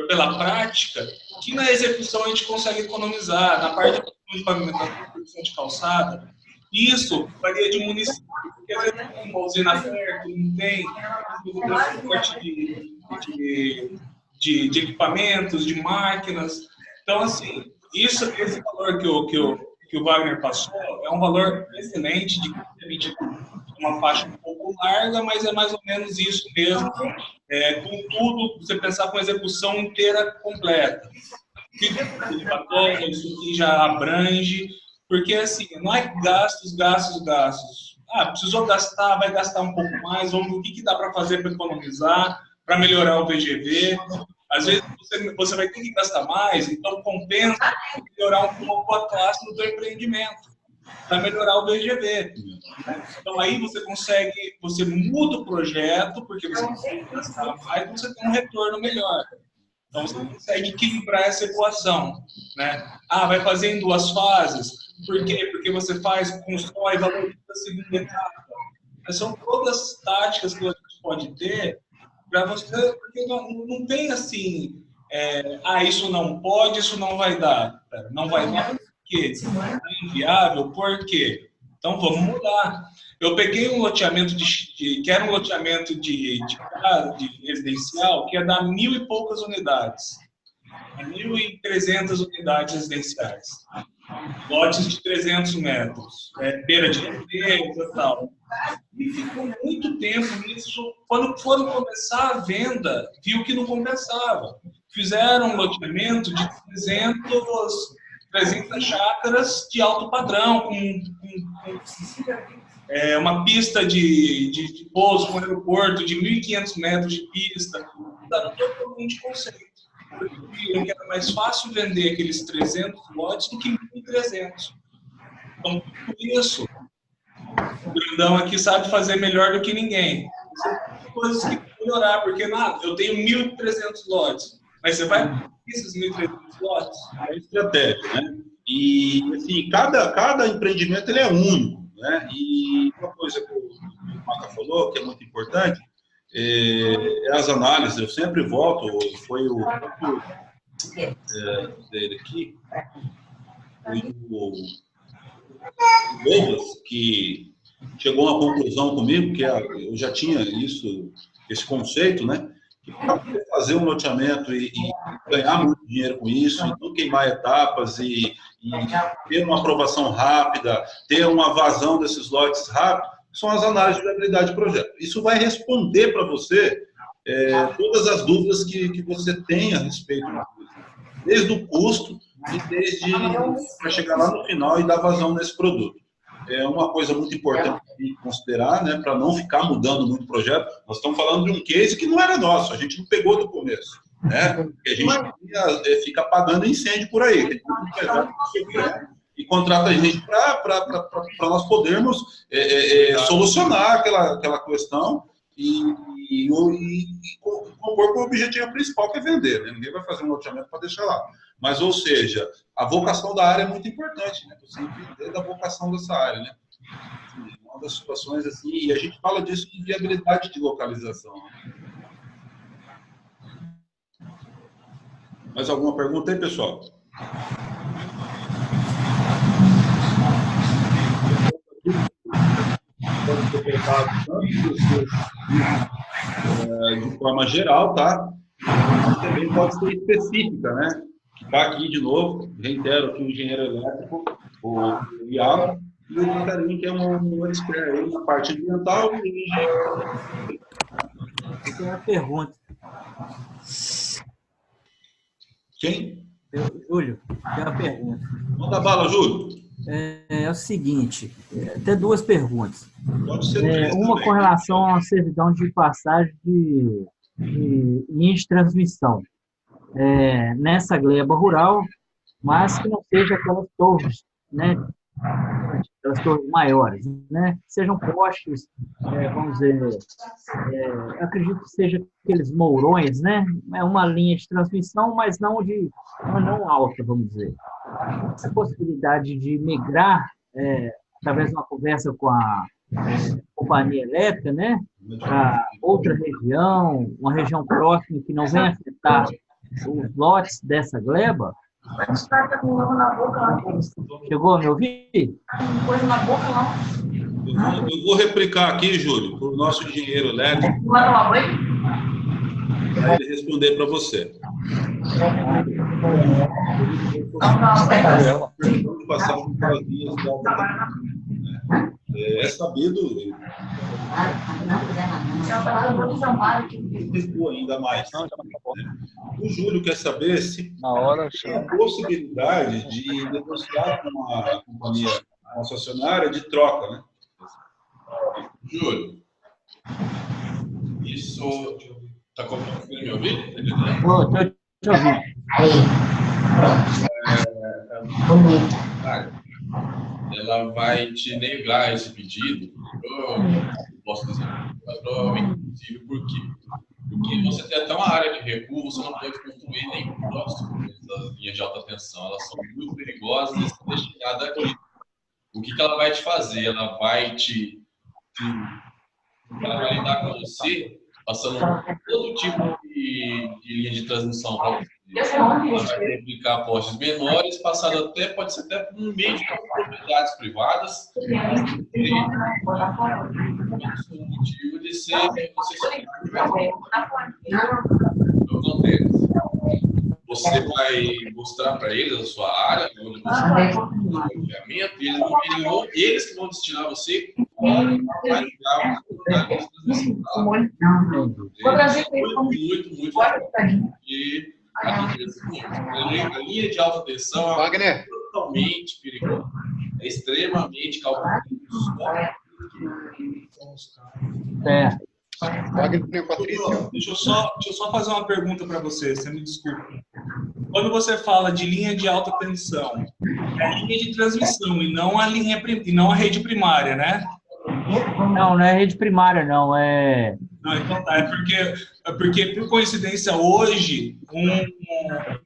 Speaker 4: pela prática, que na execução a gente consegue economizar, na parte de pavimentação, produção de calçada. Isso varia de município, porque às vezes tem uma usina perto, não tem transporte de equipamentos, de máquinas. Então, assim, esse valor que o Wagner passou é um valor excelente, de uma faixa um pouco larga, mas é mais ou menos isso mesmo. Contudo, você pensar com a execução inteira completa. Isso aqui já abrange, porque assim, não é gastos. Precisou gastar, vai gastar um pouco mais, ou o que dá para fazer para economizar, para melhorar o VGV. Às vezes você vai ter que gastar mais, então compensa melhorar um pouco a classe do seu empreendimento, para melhorar o VGV. Então aí você muda o projeto, porque você consegue gastar mais, você tem um retorno melhor. Então você consegue equilibrar essa equação, né? Vai fazer em 2 fases. Por quê? Porque você constrói valor da segunda etapa. Mas são todas táticas que a gente pode ter para você, porque não tem assim, isso não pode, isso não vai dar. Não vai dar por quê? É inviável, por quê? Então vamos mudar. Eu peguei um loteamento que era um loteamento de residencial, que ia dar 1.000 e poucas unidades. 1.300 unidades residenciais. Lotes de 300 metros. Beira de empresa e tal. E ficou muito tempo nisso. Quando foram começar a venda, viu que não compensava. Fizeram um loteamento de 300 chácaras de alto padrão, com uma pista de pouso com aeroporto de 1.500 metros de pista. Mudaram totalmente o conceito. Viram que era mais fácil vender aqueles 300 lotes do que 1.300. Então, por isso, o grandão aqui sabe fazer melhor do que ninguém. São coisas que tem que melhorar, porque eu tenho 1.300 lotes, mas você vai para esses 1.300 lotes?
Speaker 1: É estratégia, né? E, assim, cada empreendimento ele é único, né? E uma coisa que o Maca falou, que é muito importante, as análises. Eu sempre volto, foi o dele aqui, foi o Douglas, que chegou a uma conclusão comigo, que eu já tinha esse conceito, né? Que para fazer um loteamento e ganhar muito dinheiro com isso, e não queimar etapas e ter uma aprovação rápida, ter uma vazão desses lotes rápido, são as análises de viabilidade de projeto. Isso vai responder para você todas as dúvidas que você tem a respeito da coisa, desde o custo e desde para chegar lá no final e dar vazão nesse produto. É uma coisa muito importante de considerar, né, para não ficar mudando muito o projeto. Nós estamos falando de um case que não era nosso, a gente não pegou do começo, né? Porque a gente fica apagando incêndio por aí. Tem muito empresário que e contrata a gente para nós podermos solucionar aquela questão e compor com o objetivo principal, que é vender, né? Ninguém vai fazer um loteamento para deixar lá. Mas, ou seja, a vocação da área é muito importante, né? Você entender da vocação dessa área, né? Uma das situações assim, e a gente fala disso em viabilidade de localização. Mais alguma pergunta aí, pessoal? Pode ser colocado de forma geral, tá? Mas também pode ser específica, né? Está aqui de novo, reitero que o engenheiro elétrico, o Iago, e o Bacarim, que é um expert aí na parte ambiental e engenharia.
Speaker 9: Eu tenho uma pergunta.
Speaker 1: Quem?
Speaker 9: Júlio, tenho uma pergunta.
Speaker 1: Manda bala, Júlio.
Speaker 9: É o seguinte, até duas perguntas.
Speaker 1: Pode ser três
Speaker 9: Uma
Speaker 1: também.
Speaker 9: com relação à servidão de passagem de linha de transmissão. Nessa gleba rural, mas que não seja aquelas torres, né? Aquelas torres maiores, né? Sejam postes, vamos dizer, acredito que seja aqueles mourões, né? É uma linha de transmissão, mas não alta, vamos dizer. Essa possibilidade de migrar, através de uma conversa com a companhia elétrica, né? Para outra região, uma região próxima que não venha afetar os lotes dessa gleba. Chegou a me ouvir?
Speaker 3: Coisa na boca, não.
Speaker 1: Eu vou replicar aqui, Júlio, para o nosso engenheiro elétrico,
Speaker 3: Vai tomar banho?
Speaker 1: para ele responder para você. De passagem pelas linhas de alta tensão. É sabido, recuo ainda mais. O Júlio quer saber se tem a possibilidade de negociar com a companhia concessionária de troca, né?
Speaker 2: Júlio, isso está conseguindo me ouvir?
Speaker 9: Estou te ouvindo.
Speaker 2: Ela vai te negar esse pedido. Eu posso dizer, mas provavelmente impossível. Por quê? Porque você tem até uma área de recuo, você não pode construir nem próximo das linhas de alta tensão. Elas são muito perigosas e estão destinadas aqui. O que ela vai te fazer? Ela vai ela vai lidar com você, passando todo tipo de linha de transmissão para você. Ela vai replicar postes menores, passando pode ser até por um meio de propriedades privadas. O motivo de ser você vai mostrar para eles a sua área, onde você vai eles que vão destinar você para ligar muito e a linha de alta tensão é totalmente perigosa, é extremamente calculada.
Speaker 4: Deixa eu só fazer uma pergunta para você me desculpa. Quando você fala de linha de alta tensão, é a linha de transmissão e não a rede primária, né?
Speaker 9: Não é rede primária, não.
Speaker 4: Não, então tá. É porque, por coincidência, hoje, um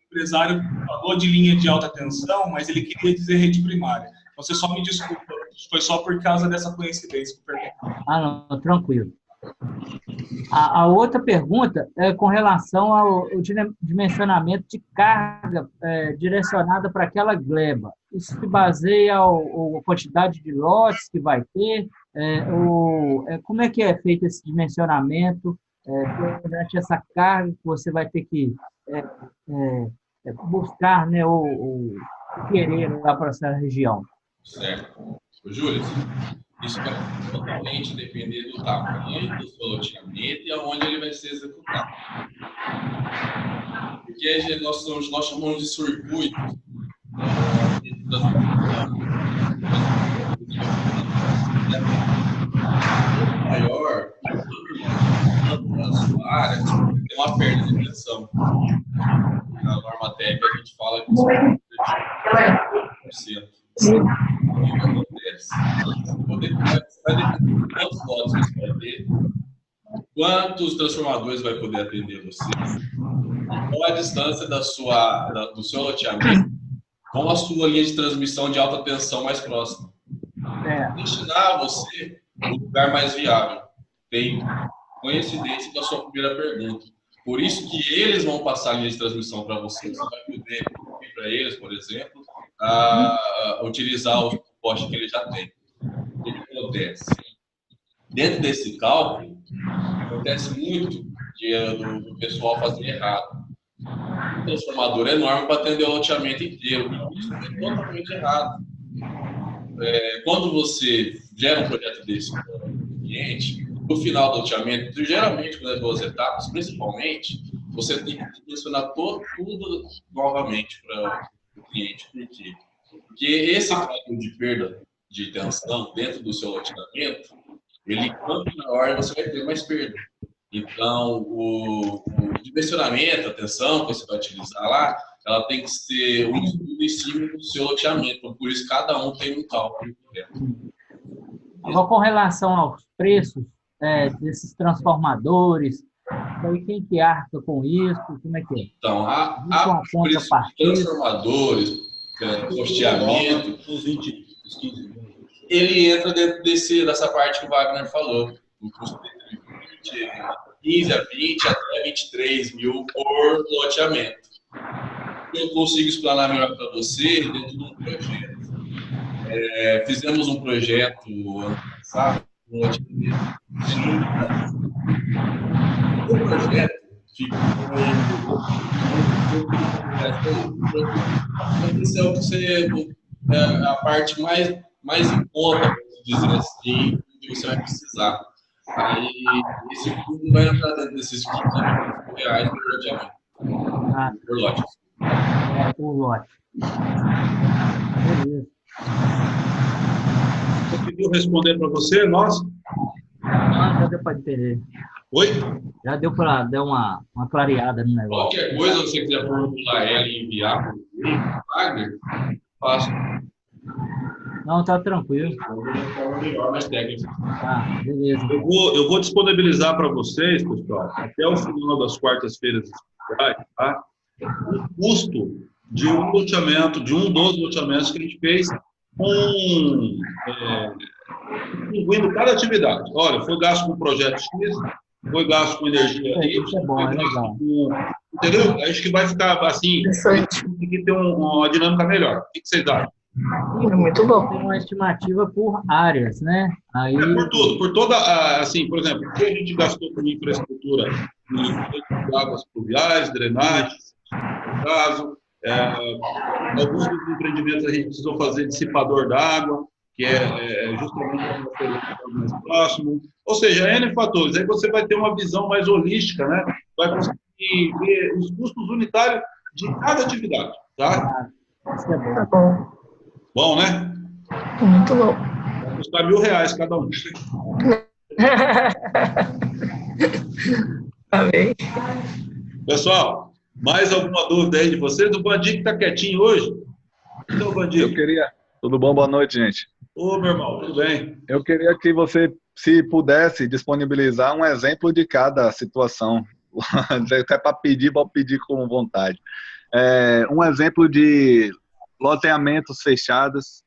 Speaker 4: empresário falou de linha de alta tensão, mas ele queria dizer rede primária. Você só me desculpa, foi só por causa dessa coincidência que eu perguntei.
Speaker 9: Não, tranquilo. A outra pergunta é com relação ao dimensionamento de carga direcionada para aquela gleba. Isso se baseia na quantidade de lotes que vai ter? Como é que é feito esse dimensionamento durante essa carga que você vai ter que buscar, né, ou querer lá para essa região?
Speaker 2: Certo. Júlio, isso vai totalmente depender do tamanho do seu loteamento e aonde ele vai ser executado. Porque nós chamamos de circuitos. Maior, na sua área, tem uma perda de tensão. Na norma técnica, a gente fala que isso é 100%. O que acontece? Vai depender de quantos lotes você vai ter, quantos transformadores vai poder atender você, qual a distância do seu loteamento com a sua linha de transmissão de alta tensão mais próxima. Destinar você o lugar mais viável. Tem coincidência com a sua primeira pergunta. Por isso que eles vão passar a linha de transmissão para você. Você vai poder pedir para eles, por exemplo, utilizar o suporte que ele já tem. O que acontece? Dentro desse cálculo, acontece muito do pessoal fazer errado. O transformador é enorme para atender o loteamento inteiro. Isso é totalmente errado. quando você gera um projeto desse para o cliente, no final do loteamento, geralmente, quando é 2 etapas, principalmente, você tem que dimensionar tudo novamente para o cliente. Por quê? Porque esse cálculo de perda de tensão dentro do seu loteamento, ele, quanto maior, você vai ter mais perda. Então, o dimensionamento, a tensão que você vai utilizar lá, ela tem que ser um estudo em cima do seu loteamento. Então, por isso, cada um tem um cálculo.
Speaker 9: Agora, com relação aos preços desses transformadores, aí quem que arca com isso? Como é que é?
Speaker 2: Então, a preço de transformadores, custeamento, ele entra dentro dessa parte que o Wagner falou. O custo de 15 a 20 até 23 mil por loteamento. Eu consigo explanar melhor para você dentro de um projeto. Fizemos um projeto ano passado, um loteamento. O projeto ficou a parte mais em conta, vamos dizer assim, que você vai precisar. Aí, esse tudo vai entrar dentro desses R$15 por loteamento. Por lote.
Speaker 9: Por lote. Beleza.
Speaker 1: Conseguiu responder para você, nós?
Speaker 9: Já deu para entender.
Speaker 1: Oi?
Speaker 9: Já deu para dar uma clareada no negócio.
Speaker 2: Qualquer coisa, se você quiser formular ela e enviar para o Wagner, faço.
Speaker 9: Não, tá tranquilo.
Speaker 2: Melhor, mais técnico.
Speaker 9: Tá, beleza.
Speaker 1: Eu vou disponibilizar para vocês, pessoal, até o final das quartas-feiras especiais, tá? O custo de um loteamento, de um dos loteamentos que a gente fez, incluindo cada atividade. Olha, foi gasto com projeto X, foi gasto com energia Y,
Speaker 9: isso é bom, é legal.
Speaker 1: entendeu? Acho que vai ficar assim, tem que ter uma dinâmica melhor. O que vocês acham?
Speaker 3: Muito bom.
Speaker 9: Tem uma estimativa por áreas, né? Aí...
Speaker 1: por tudo, por toda, assim, por exemplo, o que a gente gastou com infraestrutura de águas pluviais, drenagens, no caso, alguns dos empreendimentos a gente precisou fazer dissipador d'água, que é justamente o mais próximo. Ou seja, N fatores. Aí você vai ter uma visão mais holística, né? Vai conseguir ver os custos unitários de cada atividade, tá?
Speaker 9: Isso é bom.
Speaker 3: Tá bom.
Speaker 1: Bom, né?
Speaker 3: Muito bom.
Speaker 1: Vai custar R$1.000 cada um.
Speaker 3: Amém.
Speaker 1: Pessoal, mais alguma dúvida aí de vocês? O Bandico está quietinho hoje? Então, Bandico.
Speaker 10: Tudo bom? Boa noite, gente.
Speaker 1: Ô, meu irmão, tudo bem?
Speaker 10: Eu queria que você, se pudesse, disponibilizar um exemplo de cada situação. Se é para pedir, vou pedir com vontade. Um exemplo de loteamentos fechados,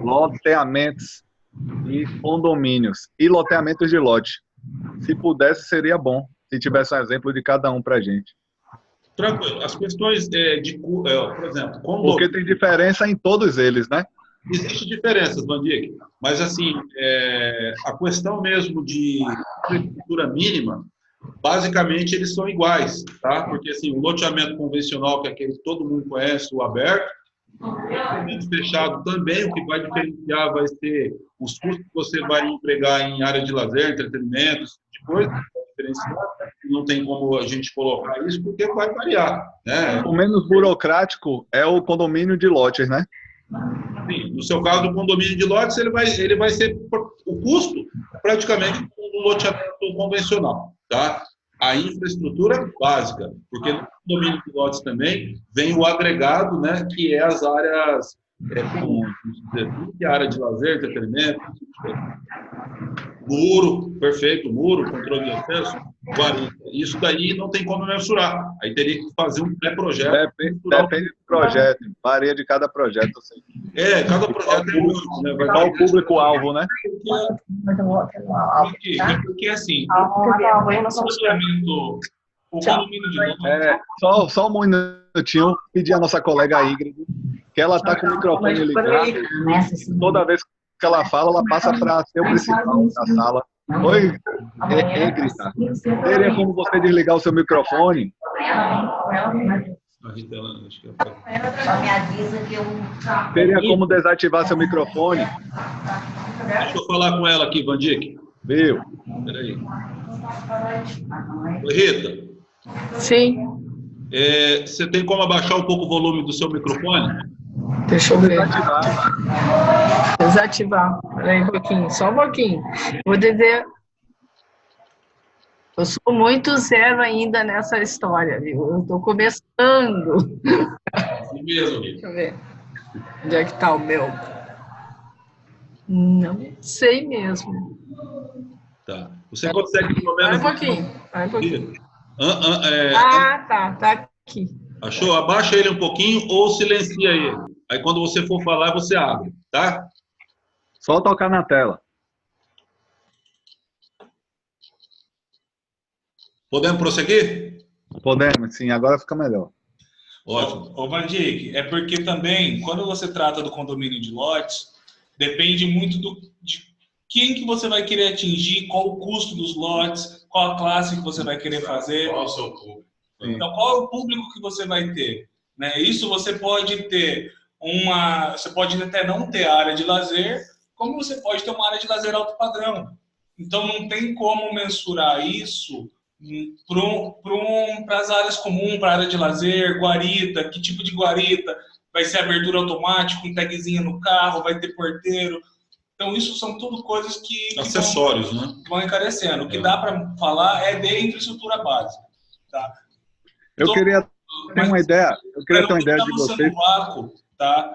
Speaker 10: loteamentos e condomínios e loteamentos de lote. Se pudesse, seria bom, se tivesse um exemplo de cada um para a gente.
Speaker 1: Tranquilo. As questões por exemplo,
Speaker 10: porque tem diferença em todos eles, né?
Speaker 1: Existe diferenças, Bandic, mas assim, a questão mesmo de infraestrutura mínima, basicamente eles são iguais, tá? Porque assim, o loteamento convencional, que é aquele que todo mundo conhece, o aberto, o loteamento fechado também, o que vai diferenciar vai ser os custos que você vai empregar em área de lazer, entretenimento, esse tipo de coisa, vai diferenciar. Não tem como a gente colocar isso, porque vai variar, né?
Speaker 10: O menos burocrático é o condomínio de lotes, né?
Speaker 1: Sim, no seu caso, o condomínio de lotes, ele vai ser o custo praticamente um loteamento convencional, tá? A infraestrutura básica, porque no condomínio de lotes também vem o agregado, né, que é as áreas a área de lazer, entretenimento, muro, perfeito, muro, controle de acesso, isso daí não tem como mensurar. Aí teria que fazer um pré-projeto.
Speaker 10: Depende do projeto, varia de cada projeto. Assim.
Speaker 1: Cada projeto é único, né?
Speaker 10: Qual o público-alvo, né?
Speaker 4: Porque assim, o condomínio de lote...
Speaker 10: Só um minutinho, pedir a nossa colega Ingrid, que ela está com o microfone ligado. Toda vez que ela fala, ela passa para ser o principal da sala. Oi, Ingrid. Teria como você desligar o seu microfone?
Speaker 1: A Rita, acho que
Speaker 11: Só me avisa que eu...
Speaker 10: Teria como desativar seu microfone?
Speaker 1: Deixa eu falar com ela aqui, Vandic.
Speaker 10: Viu?
Speaker 1: Peraí. Oi, Rita.
Speaker 3: Sim.
Speaker 1: Você tem como abaixar um pouco o volume do seu microfone?
Speaker 3: Deixa eu ver. Desativar. Peraí um pouquinho, só um pouquinho. Vou dizer. Eu sou muito zero ainda nessa história, viu? Eu estou começando.
Speaker 2: Assim mesmo, Rita.
Speaker 3: Deixa eu ver. Onde é que está o meu? Não sei mesmo.
Speaker 1: Tá. Você consegue pelo menos...
Speaker 3: Vai um pouquinho. Vai um pouquinho. Tá aqui.
Speaker 1: Achou? Abaixa ele um pouquinho ou silencia ele. Aí quando você for falar, você abre, tá?
Speaker 10: Só tocar na tela.
Speaker 1: Podemos prosseguir?
Speaker 10: Podemos, sim. Agora fica melhor.
Speaker 1: Ótimo.
Speaker 4: Ô, Vandic, é porque também, quando você trata do condomínio de lotes, depende muito de quem que você vai querer atingir, qual o custo dos lotes, qual a classe que você vai querer fazer.
Speaker 2: Qual o seu público?
Speaker 4: Então, qual é o público que você vai ter? Né? Isso você pode ter você pode até não ter área de lazer, como você pode ter uma área de lazer alto padrão. Então, não tem como mensurar isso para as áreas comuns, para a área de lazer, guarita, que tipo de guarita, vai ser abertura automática, com tagzinha no carro, vai ter porteiro. Então, isso são tudo coisas que
Speaker 1: acessórios, né?
Speaker 4: Vão encarecendo. O que dá para falar é de infraestrutura básica. Tá?
Speaker 10: Eu queria ter uma ideia de vocês.
Speaker 4: Vácuo, tá?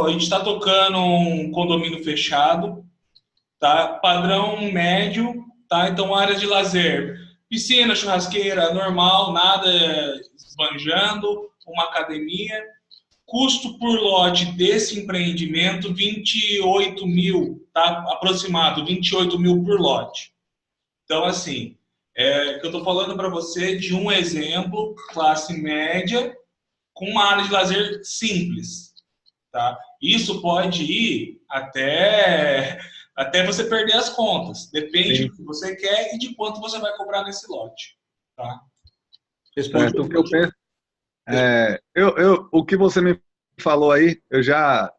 Speaker 4: A gente está tocando um condomínio fechado, tá? Padrão médio, tá? Então, áreas de lazer, piscina, churrasqueira, normal, nada esbanjando, uma academia. Custo por lote desse empreendimento, 28 mil, tá? Aproximado, 28 mil por lote. Então, assim, que eu estou falando para você de um exemplo, classe média, com uma área de lazer simples, tá? Isso pode ir até você perder as contas. Depende do que você quer e de quanto você vai cobrar nesse lote, tá?
Speaker 10: Certo, o que eu penso... o que você me falou aí, eu já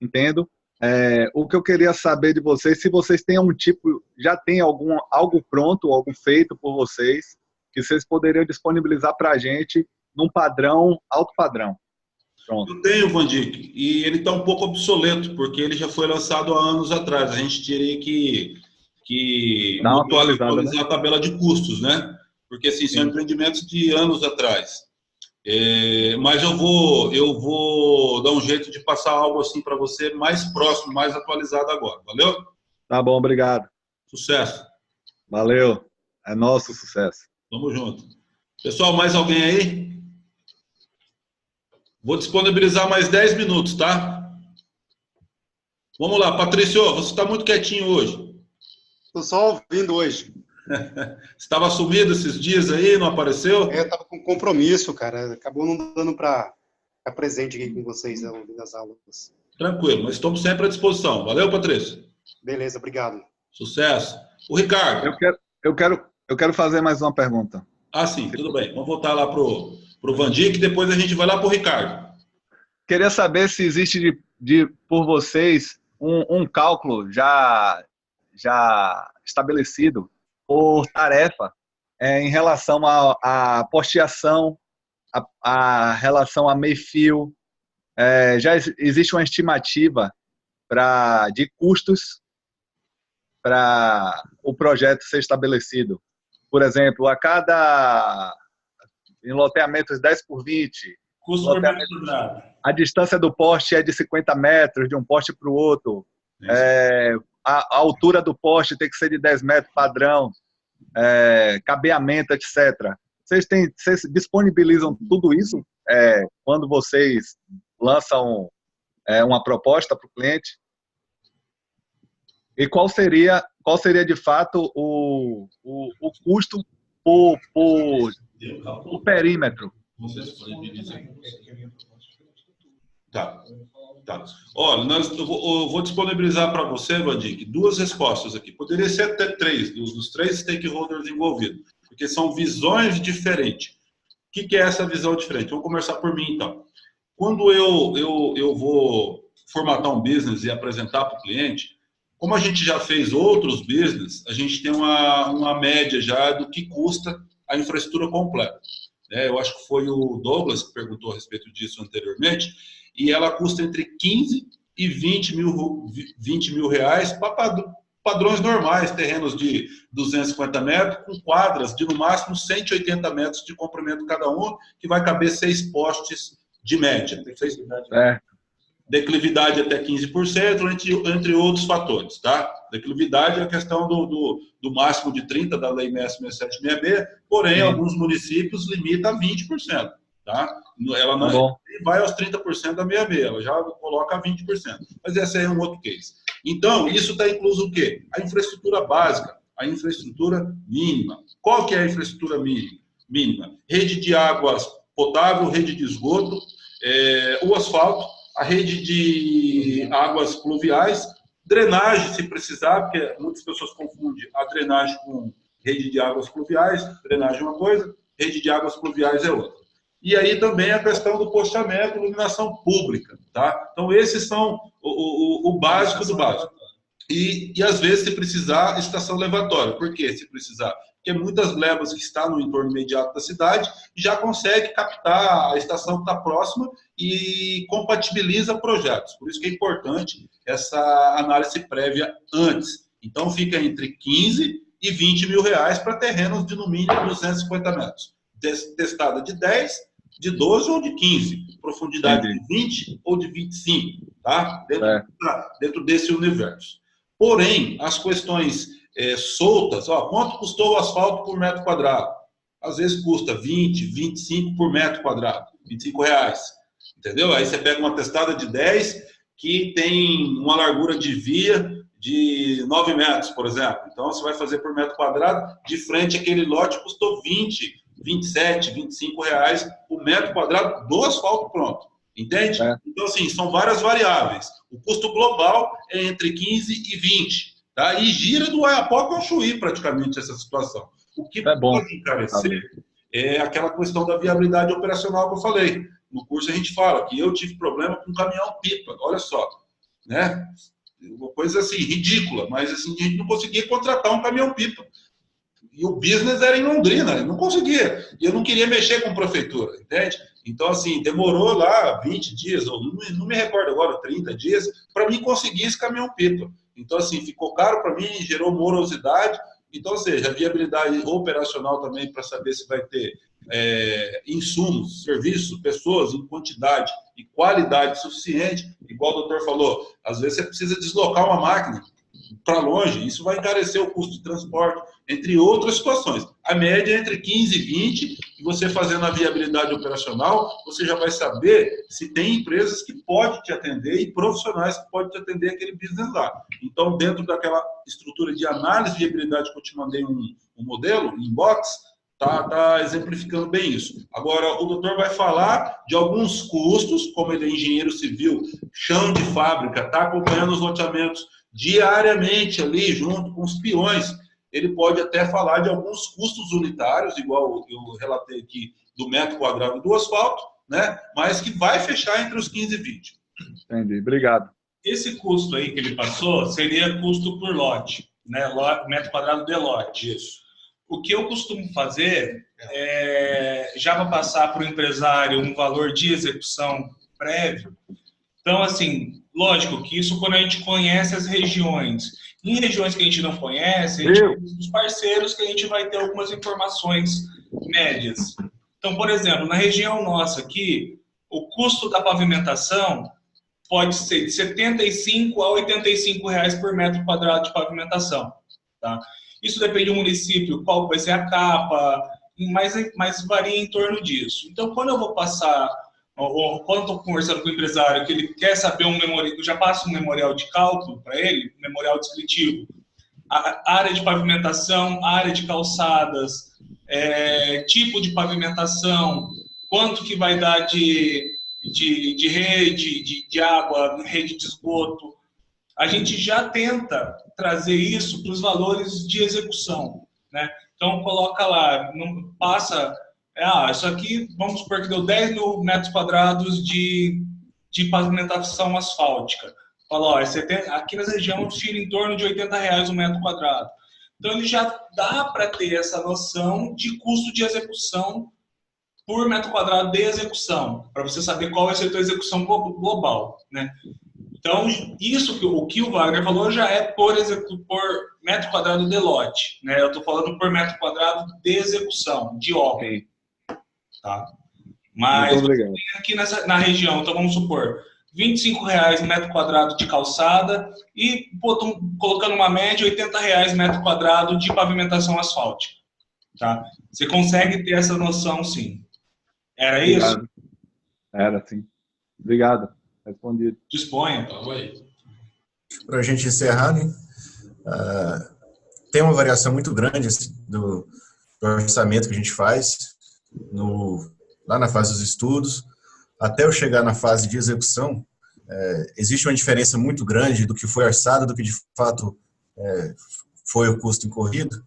Speaker 10: entendo. O que eu queria saber de vocês, se vocês têm já tem algo pronto, algo feito por vocês, que vocês poderiam disponibilizar para a gente num padrão, alto padrão. Pronto.
Speaker 1: Eu tenho, Vandic, e ele está um pouco obsoleto, porque ele já foi lançado há anos atrás. A gente teria que
Speaker 10: dar uma atualizada,
Speaker 1: atualizar, né? A tabela de custos, né? Porque assim, são empreendimentos de anos atrás. Mas eu vou dar um jeito de passar algo assim para você mais próximo, mais atualizado agora. Valeu?
Speaker 10: Tá bom, obrigado.
Speaker 1: Sucesso.
Speaker 10: Valeu. É nosso sucesso.
Speaker 1: Tamo junto. Pessoal, mais alguém aí? Vou disponibilizar mais 10 minutos, tá? Vamos lá, Patrício, você está muito quietinho hoje.
Speaker 7: Estou só ouvindo hoje.
Speaker 1: Você estava sumido esses dias aí, não apareceu?
Speaker 7: Eu estava com compromisso, cara. Acabou não dando para ficar presente aqui com vocês ouvindo as aulas.
Speaker 1: Tranquilo, mas estamos sempre à disposição. Valeu, Patrício?
Speaker 7: Beleza, obrigado.
Speaker 1: Sucesso. O Ricardo.
Speaker 10: Eu quero fazer mais uma pergunta.
Speaker 1: Ah, sim, tudo bem. Vamos voltar lá pro Vandic, depois a gente vai lá pro Ricardo.
Speaker 10: Queria saber se existe por vocês um cálculo já estabelecido por tarefa em relação à posteação, a relação a meio-fio. Já existe uma estimativa de custos para o projeto ser estabelecido. Por exemplo, em loteamentos 10 por 20,
Speaker 4: custo por metro quadrado.
Speaker 10: A distância do poste é de 50 metros, de um poste para o outro. A altura do poste tem que ser de 10 metros padrão, cabeamento, etc. Vocês disponibilizam tudo isso quando vocês lançam uma proposta para o cliente? E qual seria de fato o custo por perímetro?
Speaker 1: Tá. Olha, eu vou disponibilizar para você, Vandic, 2 respostas aqui. Poderia ser até 3, dos 3 stakeholders envolvidos, porque são visões diferentes. que é essa visão diferente? Vamos começar por mim, então. Quando eu vou formatar um business e apresentar para o cliente, como a gente já fez outros business, a gente tem uma média já do que custa a infraestrutura completa. Eu acho que foi o Douglas que perguntou a respeito disso anteriormente, e ela custa entre 15 e 20 mil reais para padrões normais, terrenos de 250 metros, com quadras de no máximo 180 metros de comprimento cada um, que vai caber 6 postes de média. Declividade até 15%, entre outros fatores, tá? Declividade é a questão do máximo de 30% da Lei MES 6766, porém, alguns municípios limita a 20%, tá? Ela não vai aos 30% da 66, ela já coloca a 20%. Mas esse aí é um outro case. Então, isso está incluso o quê? A infraestrutura básica, a infraestrutura mínima. Qual que é a infraestrutura mínima? Rede de águas potável, rede de esgoto, o asfalto, a rede de águas pluviais, drenagem, se precisar, porque muitas pessoas confundem a drenagem com rede de águas pluviais. Drenagem é uma coisa, rede de águas pluviais é outra. E aí também a questão do postamento, iluminação pública, tá? Então, esses são o básico do básico. E às vezes, se precisar, estação levatória. Por quê, se precisar? Porque muitas glebas que estão no entorno imediato da cidade já conseguem captar a estação que está próxima e compatibiliza projetos. Por isso que é importante essa análise prévia antes. Então, fica entre 15 e 20 mil reais para terrenos de no mínimo 250 metros. Testada de 10, de 12 ou de 15. Profundidade de 20 ou de 25. Tá? Dentro desse universo. Porém, as questões soltas, quanto custou o asfalto por metro quadrado? Às vezes custa 20, 25 por metro quadrado, 25 reais, entendeu? Aí você pega uma testada de 10 que tem uma largura de via de 9 metros, por exemplo. Então, você vai fazer por metro quadrado, de frente aquele lote custou 20, 27, 25 reais por metro quadrado do asfalto pronto, entende? Então, assim, são várias variáveis. O custo global é entre 15 e 20. Tá? E gira do Oiapoque ao Chuí, praticamente, essa situação. O que pode encarecer é aquela questão da viabilidade operacional que eu falei. No curso a gente fala que eu tive problema com caminhão-pipa, olha só. Né? Uma coisa assim, ridícula, mas assim, a gente não conseguia contratar um caminhão-pipa. E o business era em Londrina, eu não conseguia. E eu não queria mexer com prefeitura, entende? Então, assim, demorou lá 20 dias, ou não me recordo agora, 30 dias, para mim conseguir esse caminhão-pipa. Então, assim, ficou caro para mim, gerou morosidade. Então, ou seja, a viabilidade operacional também para saber se vai ter insumos, serviços, pessoas em quantidade e qualidade suficiente. Igual o doutor falou, às vezes você precisa deslocar uma máquina para longe, isso vai encarecer o custo de transporte, entre outras situações. A média é entre 15 e 20, e você fazendo a viabilidade operacional, você já vai saber se tem empresas que podem te atender e profissionais que podem te atender aquele business lá. Então, dentro daquela estrutura de análise de viabilidade que eu te mandei um modelo, inbox, tá exemplificando bem isso. Agora, o doutor vai falar de alguns custos, como ele é engenheiro civil, chão de fábrica, está acompanhando os loteamentos diariamente ali, junto com os peões. Ele pode até falar de alguns custos unitários, igual eu relatei aqui, do metro quadrado do asfalto, né? Mas que vai fechar entre os 15 e 20.
Speaker 10: Entendi, obrigado.
Speaker 4: Esse custo aí que ele passou seria custo por lote, né? Metro quadrado de lote.
Speaker 1: Isso.
Speaker 4: O que eu costumo fazer já para passar para o empresário um valor de execução prévio. Então, assim, lógico que isso quando a gente conhece as regiões. Em regiões que a gente não conhece, a gente tem os parceiros que a gente vai ter algumas informações médias. Então, por exemplo, na região nossa aqui, o custo da pavimentação pode ser de 75 a 85 reais por metro quadrado de pavimentação. Tá? Isso depende do município, qual vai ser a capa, mas varia em torno disso. Então, quando eu vou passar, ou quando eu estou conversando com o empresário, que ele quer saber um memorial, eu já passo um memorial de cálculo para ele, um memorial descritivo, a área de pavimentação, área de calçadas, tipo de pavimentação, quanto que vai dar de rede, de água, rede de esgoto. A gente já tenta trazer isso para os valores de execução, né? Então, coloca lá, passa Isso aqui, vamos supor que deu 10 mil metros quadrados de pavimentação asfáltica. Falou, ó, aqui nessa região gira em torno de R$80 o metro quadrado. Então, ele já dá para ter essa noção de custo de execução por metro quadrado de execução, para você saber qual vai ser a tua execução global, né? Então, isso que o Wagner falou já é por metro quadrado de lote, né? Eu estou falando por metro quadrado de execução, de obra. Tá? Mas aqui na região, então vamos supor, R$25 metro quadrado de calçada e colocando uma média, R$80 metro quadrado de pavimentação asfáltica. Tá? Você consegue ter essa noção, sim. Era
Speaker 10: Obrigado.
Speaker 4: isso?
Speaker 10: Era, sim. Obrigado. Respondido.
Speaker 4: Disponha.
Speaker 8: Para a gente encerrar, né? Tem uma variação muito grande do orçamento que a gente faz lá na fase dos estudos, até eu chegar na fase de execução. Existe uma diferença muito grande do que foi orçado, do que de fato foi o custo incorrido.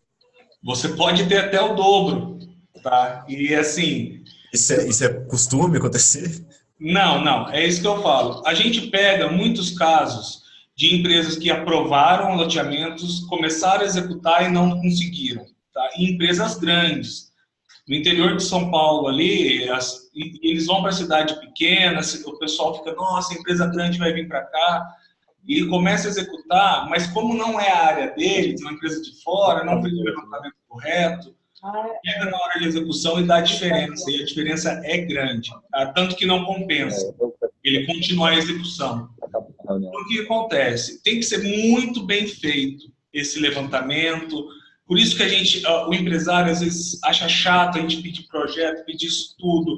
Speaker 4: Você pode ter até o dobro, tá? E assim...
Speaker 8: Isso é costume acontecer?
Speaker 4: Não, é isso que eu falo. A gente pega muitos casos de empresas que aprovaram loteamentos, começaram a executar e não conseguiram, tá? E empresas grandes. No interior de São Paulo ali, eles vão para a cidade pequena, o pessoal fica, nossa, a empresa grande vai vir para cá, e começa a executar, mas como não é a área deles, uma empresa de fora, não fez o levantamento correto, pega na hora de execução e dá diferença, e a diferença é grande, tá? Tanto que não compensa ele continuar a execução. O que acontece? Tem que ser muito bem feito esse levantamento. Por isso que o empresário às vezes acha chato a gente pedir projeto, pedir estudo,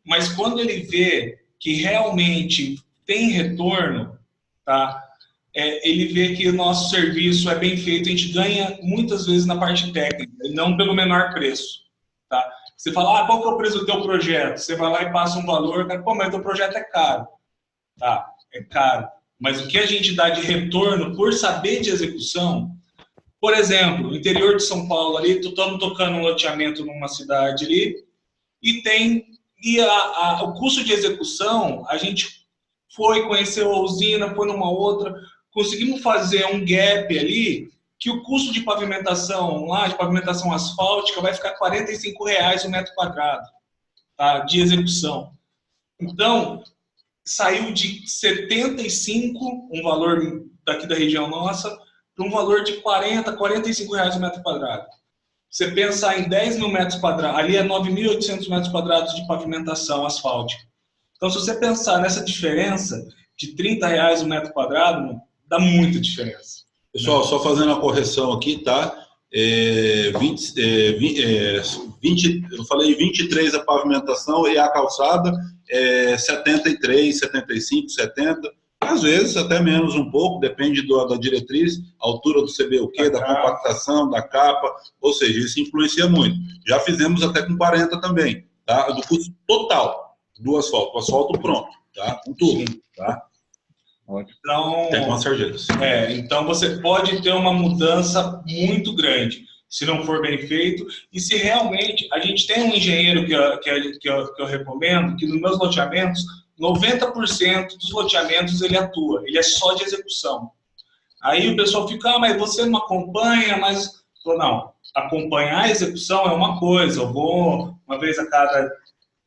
Speaker 4: mas quando ele vê que realmente tem retorno, tá? Ele vê que o nosso serviço é bem feito, a gente ganha muitas vezes na parte técnica, e não pelo menor preço. Tá? Você fala, qual que é o preço do teu projeto? Você vai lá e passa um valor, cara, pô, mas o teu projeto é caro. Tá, é caro. Mas o que a gente dá de retorno por saber de execução, por exemplo, no interior de São Paulo, ali, estamos tocando um loteamento numa cidade ali, o custo de execução, a gente foi conhecer a usina, foi numa outra, conseguimos fazer um gap ali, que o custo de pavimentação lá, de pavimentação asfáltica, vai ficar R$45 o metro quadrado, tá, de execução. Então, saiu de 75, um valor daqui da região nossa, para um valor de R$45 o metro quadrado. Você pensar em 10 mil metros quadrados, ali é 9.800 metros quadrados de pavimentação asfáltica. Então, se você pensar nessa diferença de R$30 o metro quadrado, dá muita diferença.
Speaker 1: Pessoal, só fazendo a correção aqui, tá? Eu falei 23 a pavimentação e a calçada, 73, 75, 70, às vezes até menos um pouco, depende da diretriz, altura do CBUQ, da compactação, da capa, ou seja, isso influencia muito. Já fizemos até com 40 também, tá? Do custo total do asfalto, o asfalto pronto, tá? Com tudo, tá?
Speaker 4: Então,
Speaker 1: tem com as sarjetas.
Speaker 4: Então você pode ter uma mudança muito grande se não for bem feito, e se realmente a gente tem um engenheiro que eu recomendo, que nos meus loteamentos 90% dos loteamentos ele atua, ele é só de execução. Aí o pessoal fica, mas você não acompanha, mas não, acompanhar a execução é uma coisa, eu vou uma vez a cada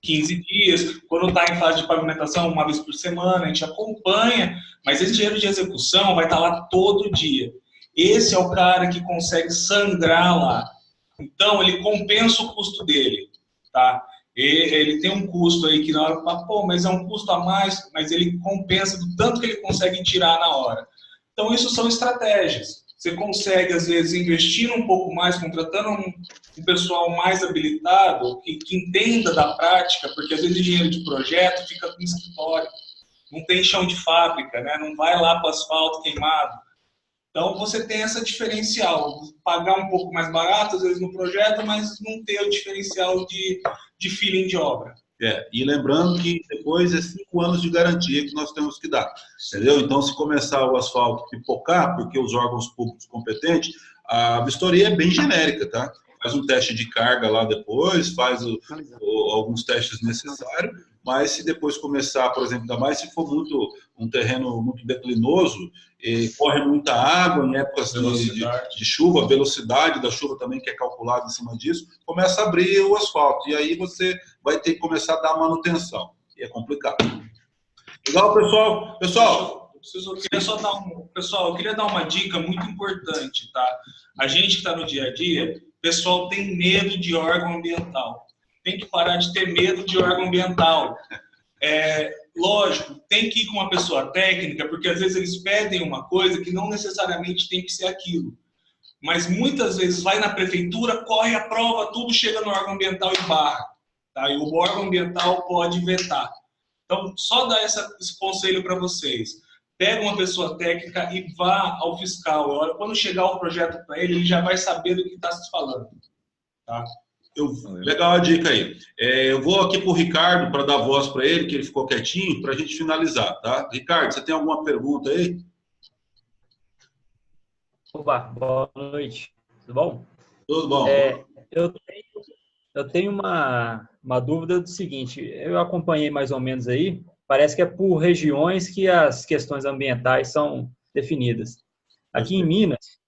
Speaker 4: 15 dias, quando está em fase de pavimentação, uma vez por semana, a gente acompanha, mas esse engenheiro de execução vai estar lá todo dia. Esse é o cara que consegue sangrar lá. Então, ele compensa o custo dele, tá? Ele tem um custo aí que na hora fala, pô, mas é um custo a mais, mas ele compensa do tanto que ele consegue tirar na hora. Então, isso são estratégias. Você consegue, às vezes, investir um pouco mais, contratando um pessoal mais habilitado, que entenda da prática, porque às vezes o engenheiro de projeto fica com escritório, não tem chão de fábrica, né? Não vai lá para o asfalto queimado. Então, você tem essa diferencial, pagar um pouco mais barato, às vezes, no projeto, mas não ter o diferencial de feeling de obra.
Speaker 1: E lembrando que depois é 5 anos de garantia que nós temos que dar, entendeu? Então, se começar o asfalto pipocar, porque os órgãos públicos competentes, a vistoria é bem genérica, tá? faz um teste de carga lá depois, faz alguns testes necessários, mas se depois começar, por exemplo, ainda mais se for um terreno muito declinoso, corre muita água em épocas de chuva, a velocidade da chuva também que é calculada em cima disso, começa a abrir o asfalto, e aí você vai ter que começar a dar manutenção, e é complicado. Legal, pessoal?
Speaker 4: Pessoal, eu queria dar uma dica muito importante, tá? A gente que está no dia a dia, pessoal tem medo de órgão ambiental. Tem que parar de ter medo de órgão ambiental. Lógico, tem que ir com uma pessoa técnica, porque às vezes eles pedem uma coisa que não necessariamente tem que ser aquilo. Mas muitas vezes vai na prefeitura, corre a prova, tudo chega no órgão ambiental e barra. Tá? E o órgão ambiental pode vetar. Então, só dar esse conselho para vocês. Pega uma pessoa técnica e vá ao fiscal. Quando chegar o projeto para ele já vai saber do que está se falando. Tá?
Speaker 1: Legal a dica aí. Eu vou aqui para o Ricardo para dar voz para ele, que ele ficou quietinho, para a gente finalizar, tá? Ricardo, você tem alguma pergunta aí?
Speaker 12: Opa, boa noite. Tudo bom?
Speaker 1: Tudo bom.
Speaker 12: Eu tenho uma dúvida do seguinte, eu acompanhei mais ou menos aí, parece que é por regiões que as questões ambientais são definidas. Aqui em Minas,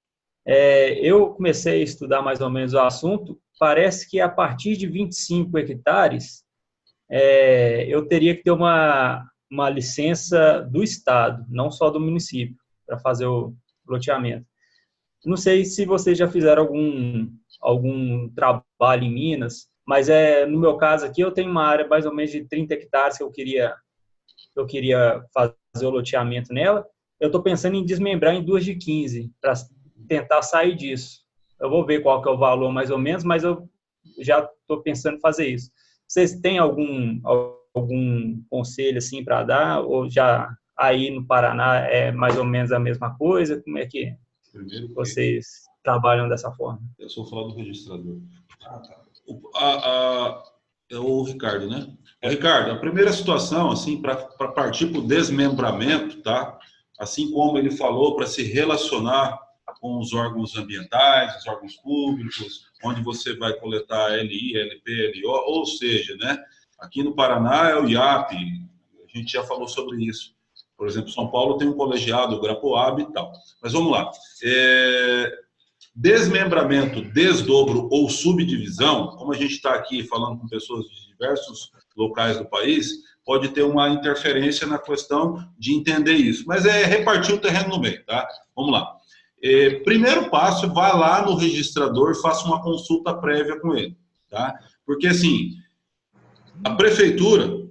Speaker 12: eu comecei a estudar mais ou menos o assunto, parece que a partir de 25 hectares, eu teria que ter uma licença do Estado, não só do município, para fazer o loteamento. Não sei se vocês já fizeram algum trabalho em Minas, mas no meu caso aqui eu tenho uma área mais ou menos de 30 hectares que eu queria fazer o loteamento nela. Eu estou pensando em desmembrar em 2 de 15 para tentar sair disso. Eu vou ver qual que é o valor mais ou menos, mas eu já estou pensando em fazer isso. Vocês têm algum conselho assim para dar? Ou já aí no Paraná é mais ou menos a mesma coisa? Como é que vocês trabalham dessa forma?
Speaker 1: Eu sou falar do registrador. É o Ricardo, né? Ricardo, a primeira situação, assim, para partir para o desmembramento, tá? Assim como ele falou, para se relacionar com os órgãos ambientais, os órgãos públicos, onde você vai coletar LI, LP, LO, ou seja, né? Aqui no Paraná é o IAP, a gente já falou sobre isso. Por exemplo, São Paulo tem um colegiado, o Grapoab e tal. Mas vamos lá. Desmembramento, desdobro ou subdivisão, como a gente está aqui falando com pessoas de diversos locais do país, pode ter uma interferência na questão de entender isso. Mas é repartir o terreno no meio, tá? Vamos lá. Primeiro passo, vá lá no registrador e faça uma consulta prévia com ele, tá? Porque, assim, a prefeitura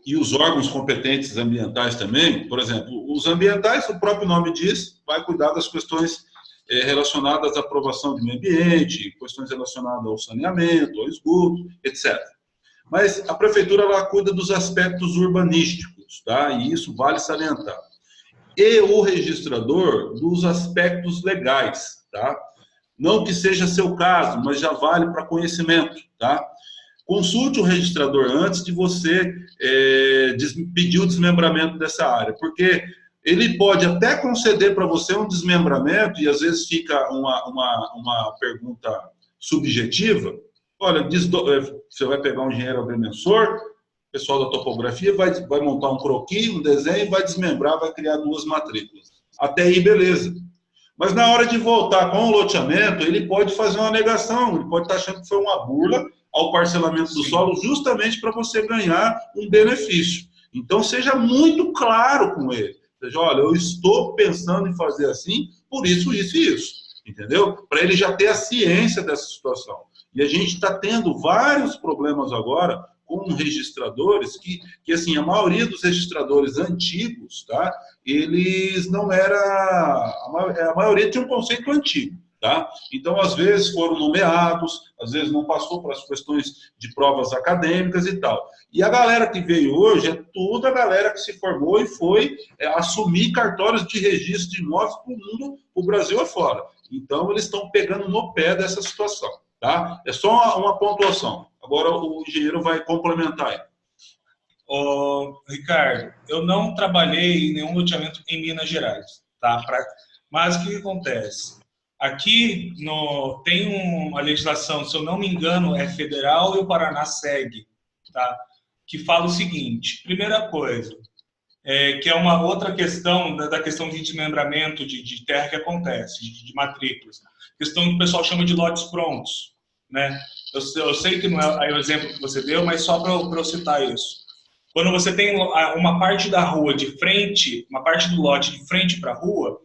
Speaker 1: e os órgãos competentes ambientais também, por exemplo, os ambientais, o próprio nome diz, vai cuidar das questões relacionadas à aprovação do meio ambiente, questões relacionadas ao saneamento, ao esgoto, etc. Mas a prefeitura, ela cuida dos aspectos urbanísticos, tá? E isso vale salientar. E o registrador dos aspectos legais, tá? Não que seja seu caso, mas já vale para conhecimento, tá? Consulte o registrador antes de você pedir o desmembramento dessa área, porque ele pode até conceder para você um desmembramento, e às vezes fica uma pergunta subjetiva. Olha, você vai pegar um engenheiro agrimensor, pessoal da topografia, vai montar um croquis, um desenho, vai desmembrar, vai criar 2 matrículas. Até aí, beleza. Mas na hora de voltar com o loteamento, ele pode fazer uma alegação, ele pode estar achando que foi uma burla ao parcelamento do solo, justamente para você ganhar um benefício. Então, seja muito claro com ele. Ou seja, olha, eu estou pensando em fazer assim, por isso, isso e isso. Entendeu? Para ele já ter a ciência dessa situação. E a gente está tendo vários problemas agora com registradores que assim, a maioria dos registradores antigos, tá? Eles não era... A maioria tinha um conceito antigo, tá? Então, às vezes, foram nomeados, às vezes não passou por as questões de provas acadêmicas e tal. E a galera que veio hoje é toda a galera que se formou e foi assumir cartórios de registro de imóveis para o mundo, o Brasil afora. Então, eles estão pegando no pé dessa situação, tá? É só uma pontuação. Agora o engenheiro vai complementar aí.
Speaker 4: Ricardo, eu não trabalhei em nenhum loteamento em Minas Gerais, tá? Mas o que acontece? Aqui tem uma legislação, se eu não me engano, é federal e o Paraná segue, tá? Que fala o seguinte, primeira coisa, que é uma outra questão da questão de desmembramento de terra que acontece, de matrículas. Questão que o pessoal chama de lotes prontos, né? Eu sei que não é o exemplo que você deu, mas só para eu citar isso. Quando você tem uma parte da rua de frente, uma parte do lote de frente para a rua,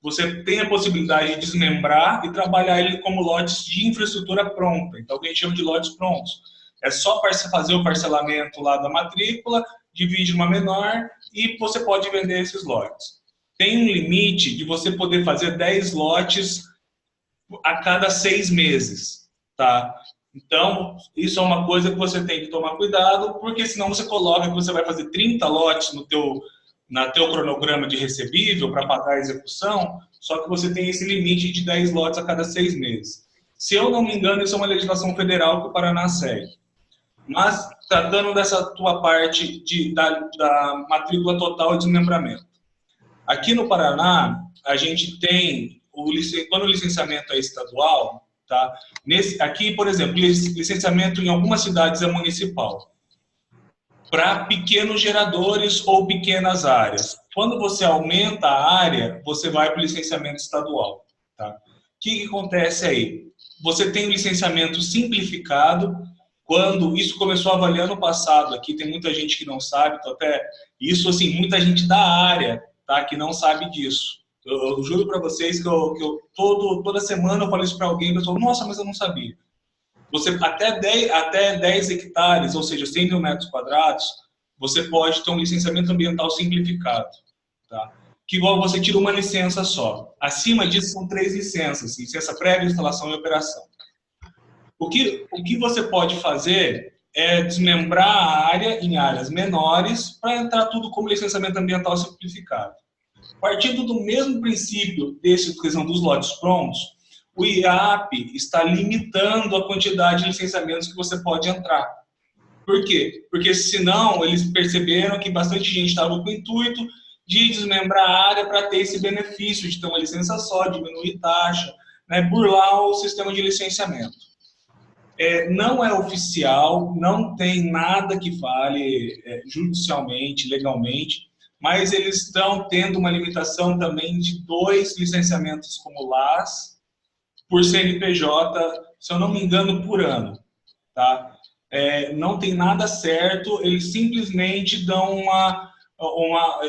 Speaker 4: você tem a possibilidade de desmembrar e trabalhar ele como lotes de infraestrutura pronta. Então, o que a gente chama de lotes prontos. É só fazer o parcelamento lá da matrícula, divide numa menor e você pode vender esses lotes. Tem um limite de você poder fazer 10 lotes a cada 6 meses, tá? Então, isso é uma coisa que você tem que tomar cuidado, porque senão você coloca que você vai fazer 30 lotes no teu cronograma de recebível para pagar a execução, só que você tem esse limite de 10 lotes a cada 6 meses. Se eu não me engano, isso é uma legislação federal que o Paraná segue. Mas, tratando dessa tua parte da matrícula total e desmembramento. Aqui no Paraná, a gente tem, quando o licenciamento é estadual, tá? Aqui, por exemplo, licenciamento em algumas cidades é municipal. Para pequenos geradores ou pequenas áreas. Quando você aumenta a área, você vai para o licenciamento estadual. Tá? O que acontece aí? Você tem o licenciamento simplificado. Quando isso começou a valer ano passado, aqui tem muita gente que não sabe, então até isso, assim, muita gente da área, tá, que não sabe disso. Eu juro para vocês que toda semana eu falo isso para alguém e eu falo, nossa, mas eu não sabia. Você, até 10 hectares, ou seja, 100 mil metros quadrados, você pode ter um licenciamento ambiental simplificado. Tá? Que igual você tira uma licença só. Acima disso são 3 licenças, licença prévia, instalação e operação. O que você pode fazer é desmembrar a área em áreas menores para entrar tudo como licenciamento ambiental simplificado. Partindo do mesmo princípio desse questão dos lotes prontos, o IAP está limitando a quantidade de licenciamentos que você pode entrar. Por quê? Porque senão eles perceberam que bastante gente estava com o intuito de desmembrar a área para ter esse benefício de ter uma licença só, diminuir taxa, né, burlar o sistema de licenciamento. Não é oficial, não tem nada que fale judicialmente, legalmente, mas eles estão tendo uma limitação também de 2 licenciamentos como LAS por CNPJ, se eu não me engano, por ano. Tá? Não tem nada certo, eles simplesmente dão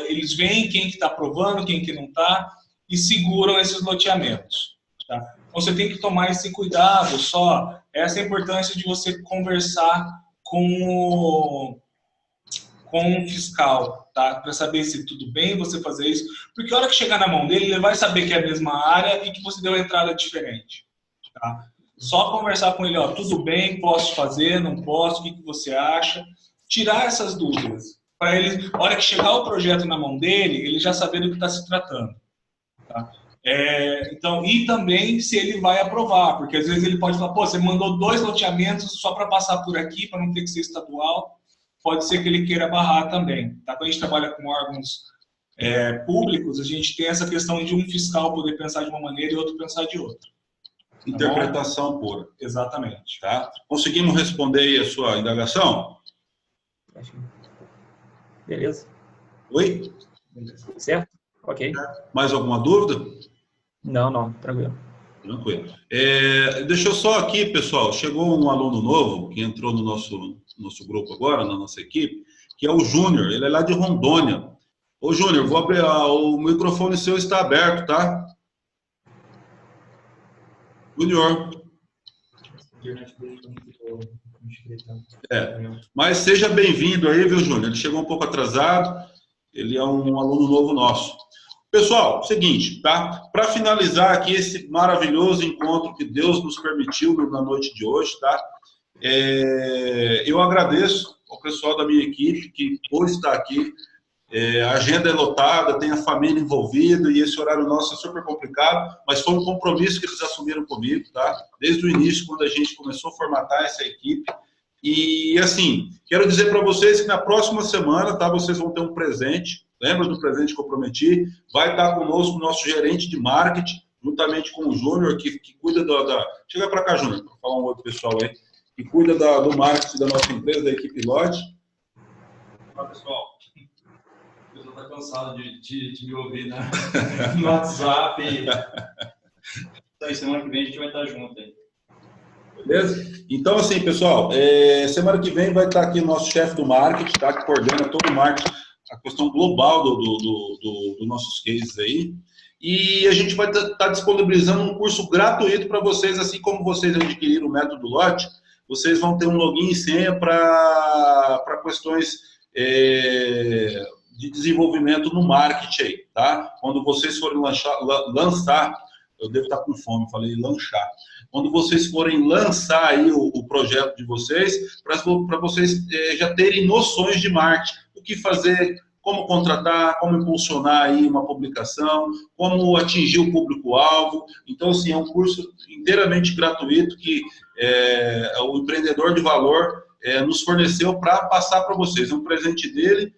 Speaker 4: eles veem quem que está aprovando, quem que não está, e seguram esses loteamentos. Tá? Então você tem que tomar esse cuidado só. Essa é a importância de você conversar com o fiscal, tá? Para saber se tudo bem você fazer isso. Porque a hora que chegar na mão dele, ele vai saber que é a mesma área e que você deu uma entrada diferente. Tá? Só conversar com ele, ó, tudo bem, posso fazer, não posso, o que você acha? Tirar essas dúvidas. Para ele, a hora que chegar o projeto na mão dele, ele já saber do que está se tratando. Tá? Então, e também se ele vai aprovar, porque às vezes ele pode falar, pô, você mandou 2 loteamentos só para passar por aqui, para não ter que ser estadual, pode ser que ele queira barrar também. Tá? Quando a gente trabalha com órgãos públicos, a gente tem essa questão de um fiscal poder pensar de uma maneira e outro pensar de outra. Tá
Speaker 1: Interpretação
Speaker 4: bom?
Speaker 1: pura.
Speaker 4: Exatamente.
Speaker 1: Tá? Conseguimos responder aí a sua indagação?
Speaker 12: Beleza.
Speaker 1: Oi?
Speaker 12: Certo? Ok.
Speaker 1: Mais alguma dúvida?
Speaker 12: Não, tranquilo.
Speaker 1: Tranquilo. Deixa eu só aqui, pessoal, chegou um aluno novo que entrou no nosso grupo agora, na nossa equipe, que é o Júnior, ele é lá de Rondônia. Ô Júnior, vou abrir, o microfone seu está aberto, tá? Júnior. Mas seja bem-vindo aí, viu, Júnior? Ele chegou um pouco atrasado, ele é um aluno novo nosso. Pessoal, seguinte, tá? Para finalizar aqui esse maravilhoso encontro que Deus nos permitiu na noite de hoje, tá? Eu agradeço ao pessoal da minha equipe que hoje está aqui. A agenda é lotada, tem a família envolvida e esse horário nosso é super complicado, mas foi um compromisso que eles assumiram comigo, tá? Desde o início, quando a gente começou a formatar essa equipe. E, assim, quero dizer para vocês que na próxima semana, tá? Vocês vão ter um presente. Lembra do presente que eu prometi? Vai estar conosco o nosso gerente de marketing, juntamente com o Júnior, que cuida Chega para cá, Júnior, para falar um outro pessoal aí, que cuida do marketing da nossa empresa, da equipe Lote.
Speaker 13: Olá, pessoal. O pessoal está cansado de me ouvir, né? No WhatsApp. Então, semana que vem a gente vai estar junto aí.
Speaker 1: Beleza? Então, assim, pessoal, semana que vem vai estar aqui o nosso chefe do marketing, tá? Que coordena todo o marketing, a questão global dos nossos cases aí. E a gente vai estar disponibilizando um curso gratuito para vocês, assim como vocês adquiriram o método Lote, vocês vão ter um login e senha para questões de desenvolvimento no marketing aí, tá? Quando vocês forem lançar, eu devo estar com fome, falei lanchar. Quando vocês forem lançar aí o projeto de vocês, para vocês já terem noções de marketing, o que fazer, como contratar, como impulsionar aí uma publicação, como atingir o público-alvo. Então, assim, é um curso inteiramente gratuito que o Empreendedor de Valor nos forneceu para passar para vocês. É um presente dele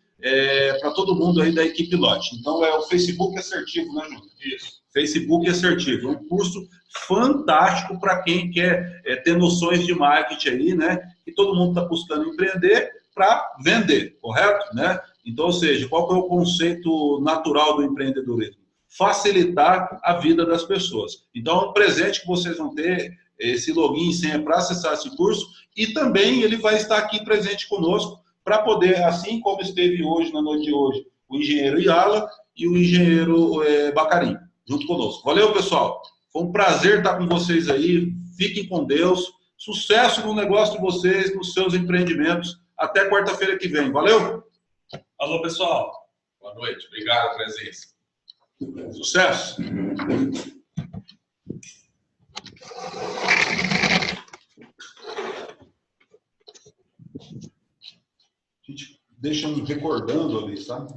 Speaker 1: para todo mundo aí da equipe Lote. Então, o Facebook assertivo, né, Júnior? Isso. Facebook assertivo. É um curso fantástico para quem quer ter noções de marketing aí, né? E todo mundo está buscando empreender para vender, correto? Né? Então, ou seja, qual que é o conceito natural do empreendedorismo? Facilitar a vida das pessoas. Então, é um presente que vocês vão ter, esse login e senha para acessar esse curso, e também ele vai estar aqui presente conosco para poder, assim como esteve hoje, na noite de hoje, o engenheiro Yala e o engenheiro Bacarim, junto conosco. Valeu, pessoal! Foi um prazer estar com vocês aí. Fiquem com Deus. Sucesso no negócio de vocês, nos seus empreendimentos. Até quarta-feira que vem. Valeu?
Speaker 4: Alô, pessoal.
Speaker 2: Boa noite. Obrigado pela presença.
Speaker 1: Sucesso. A gente deixa recordando ali, sabe?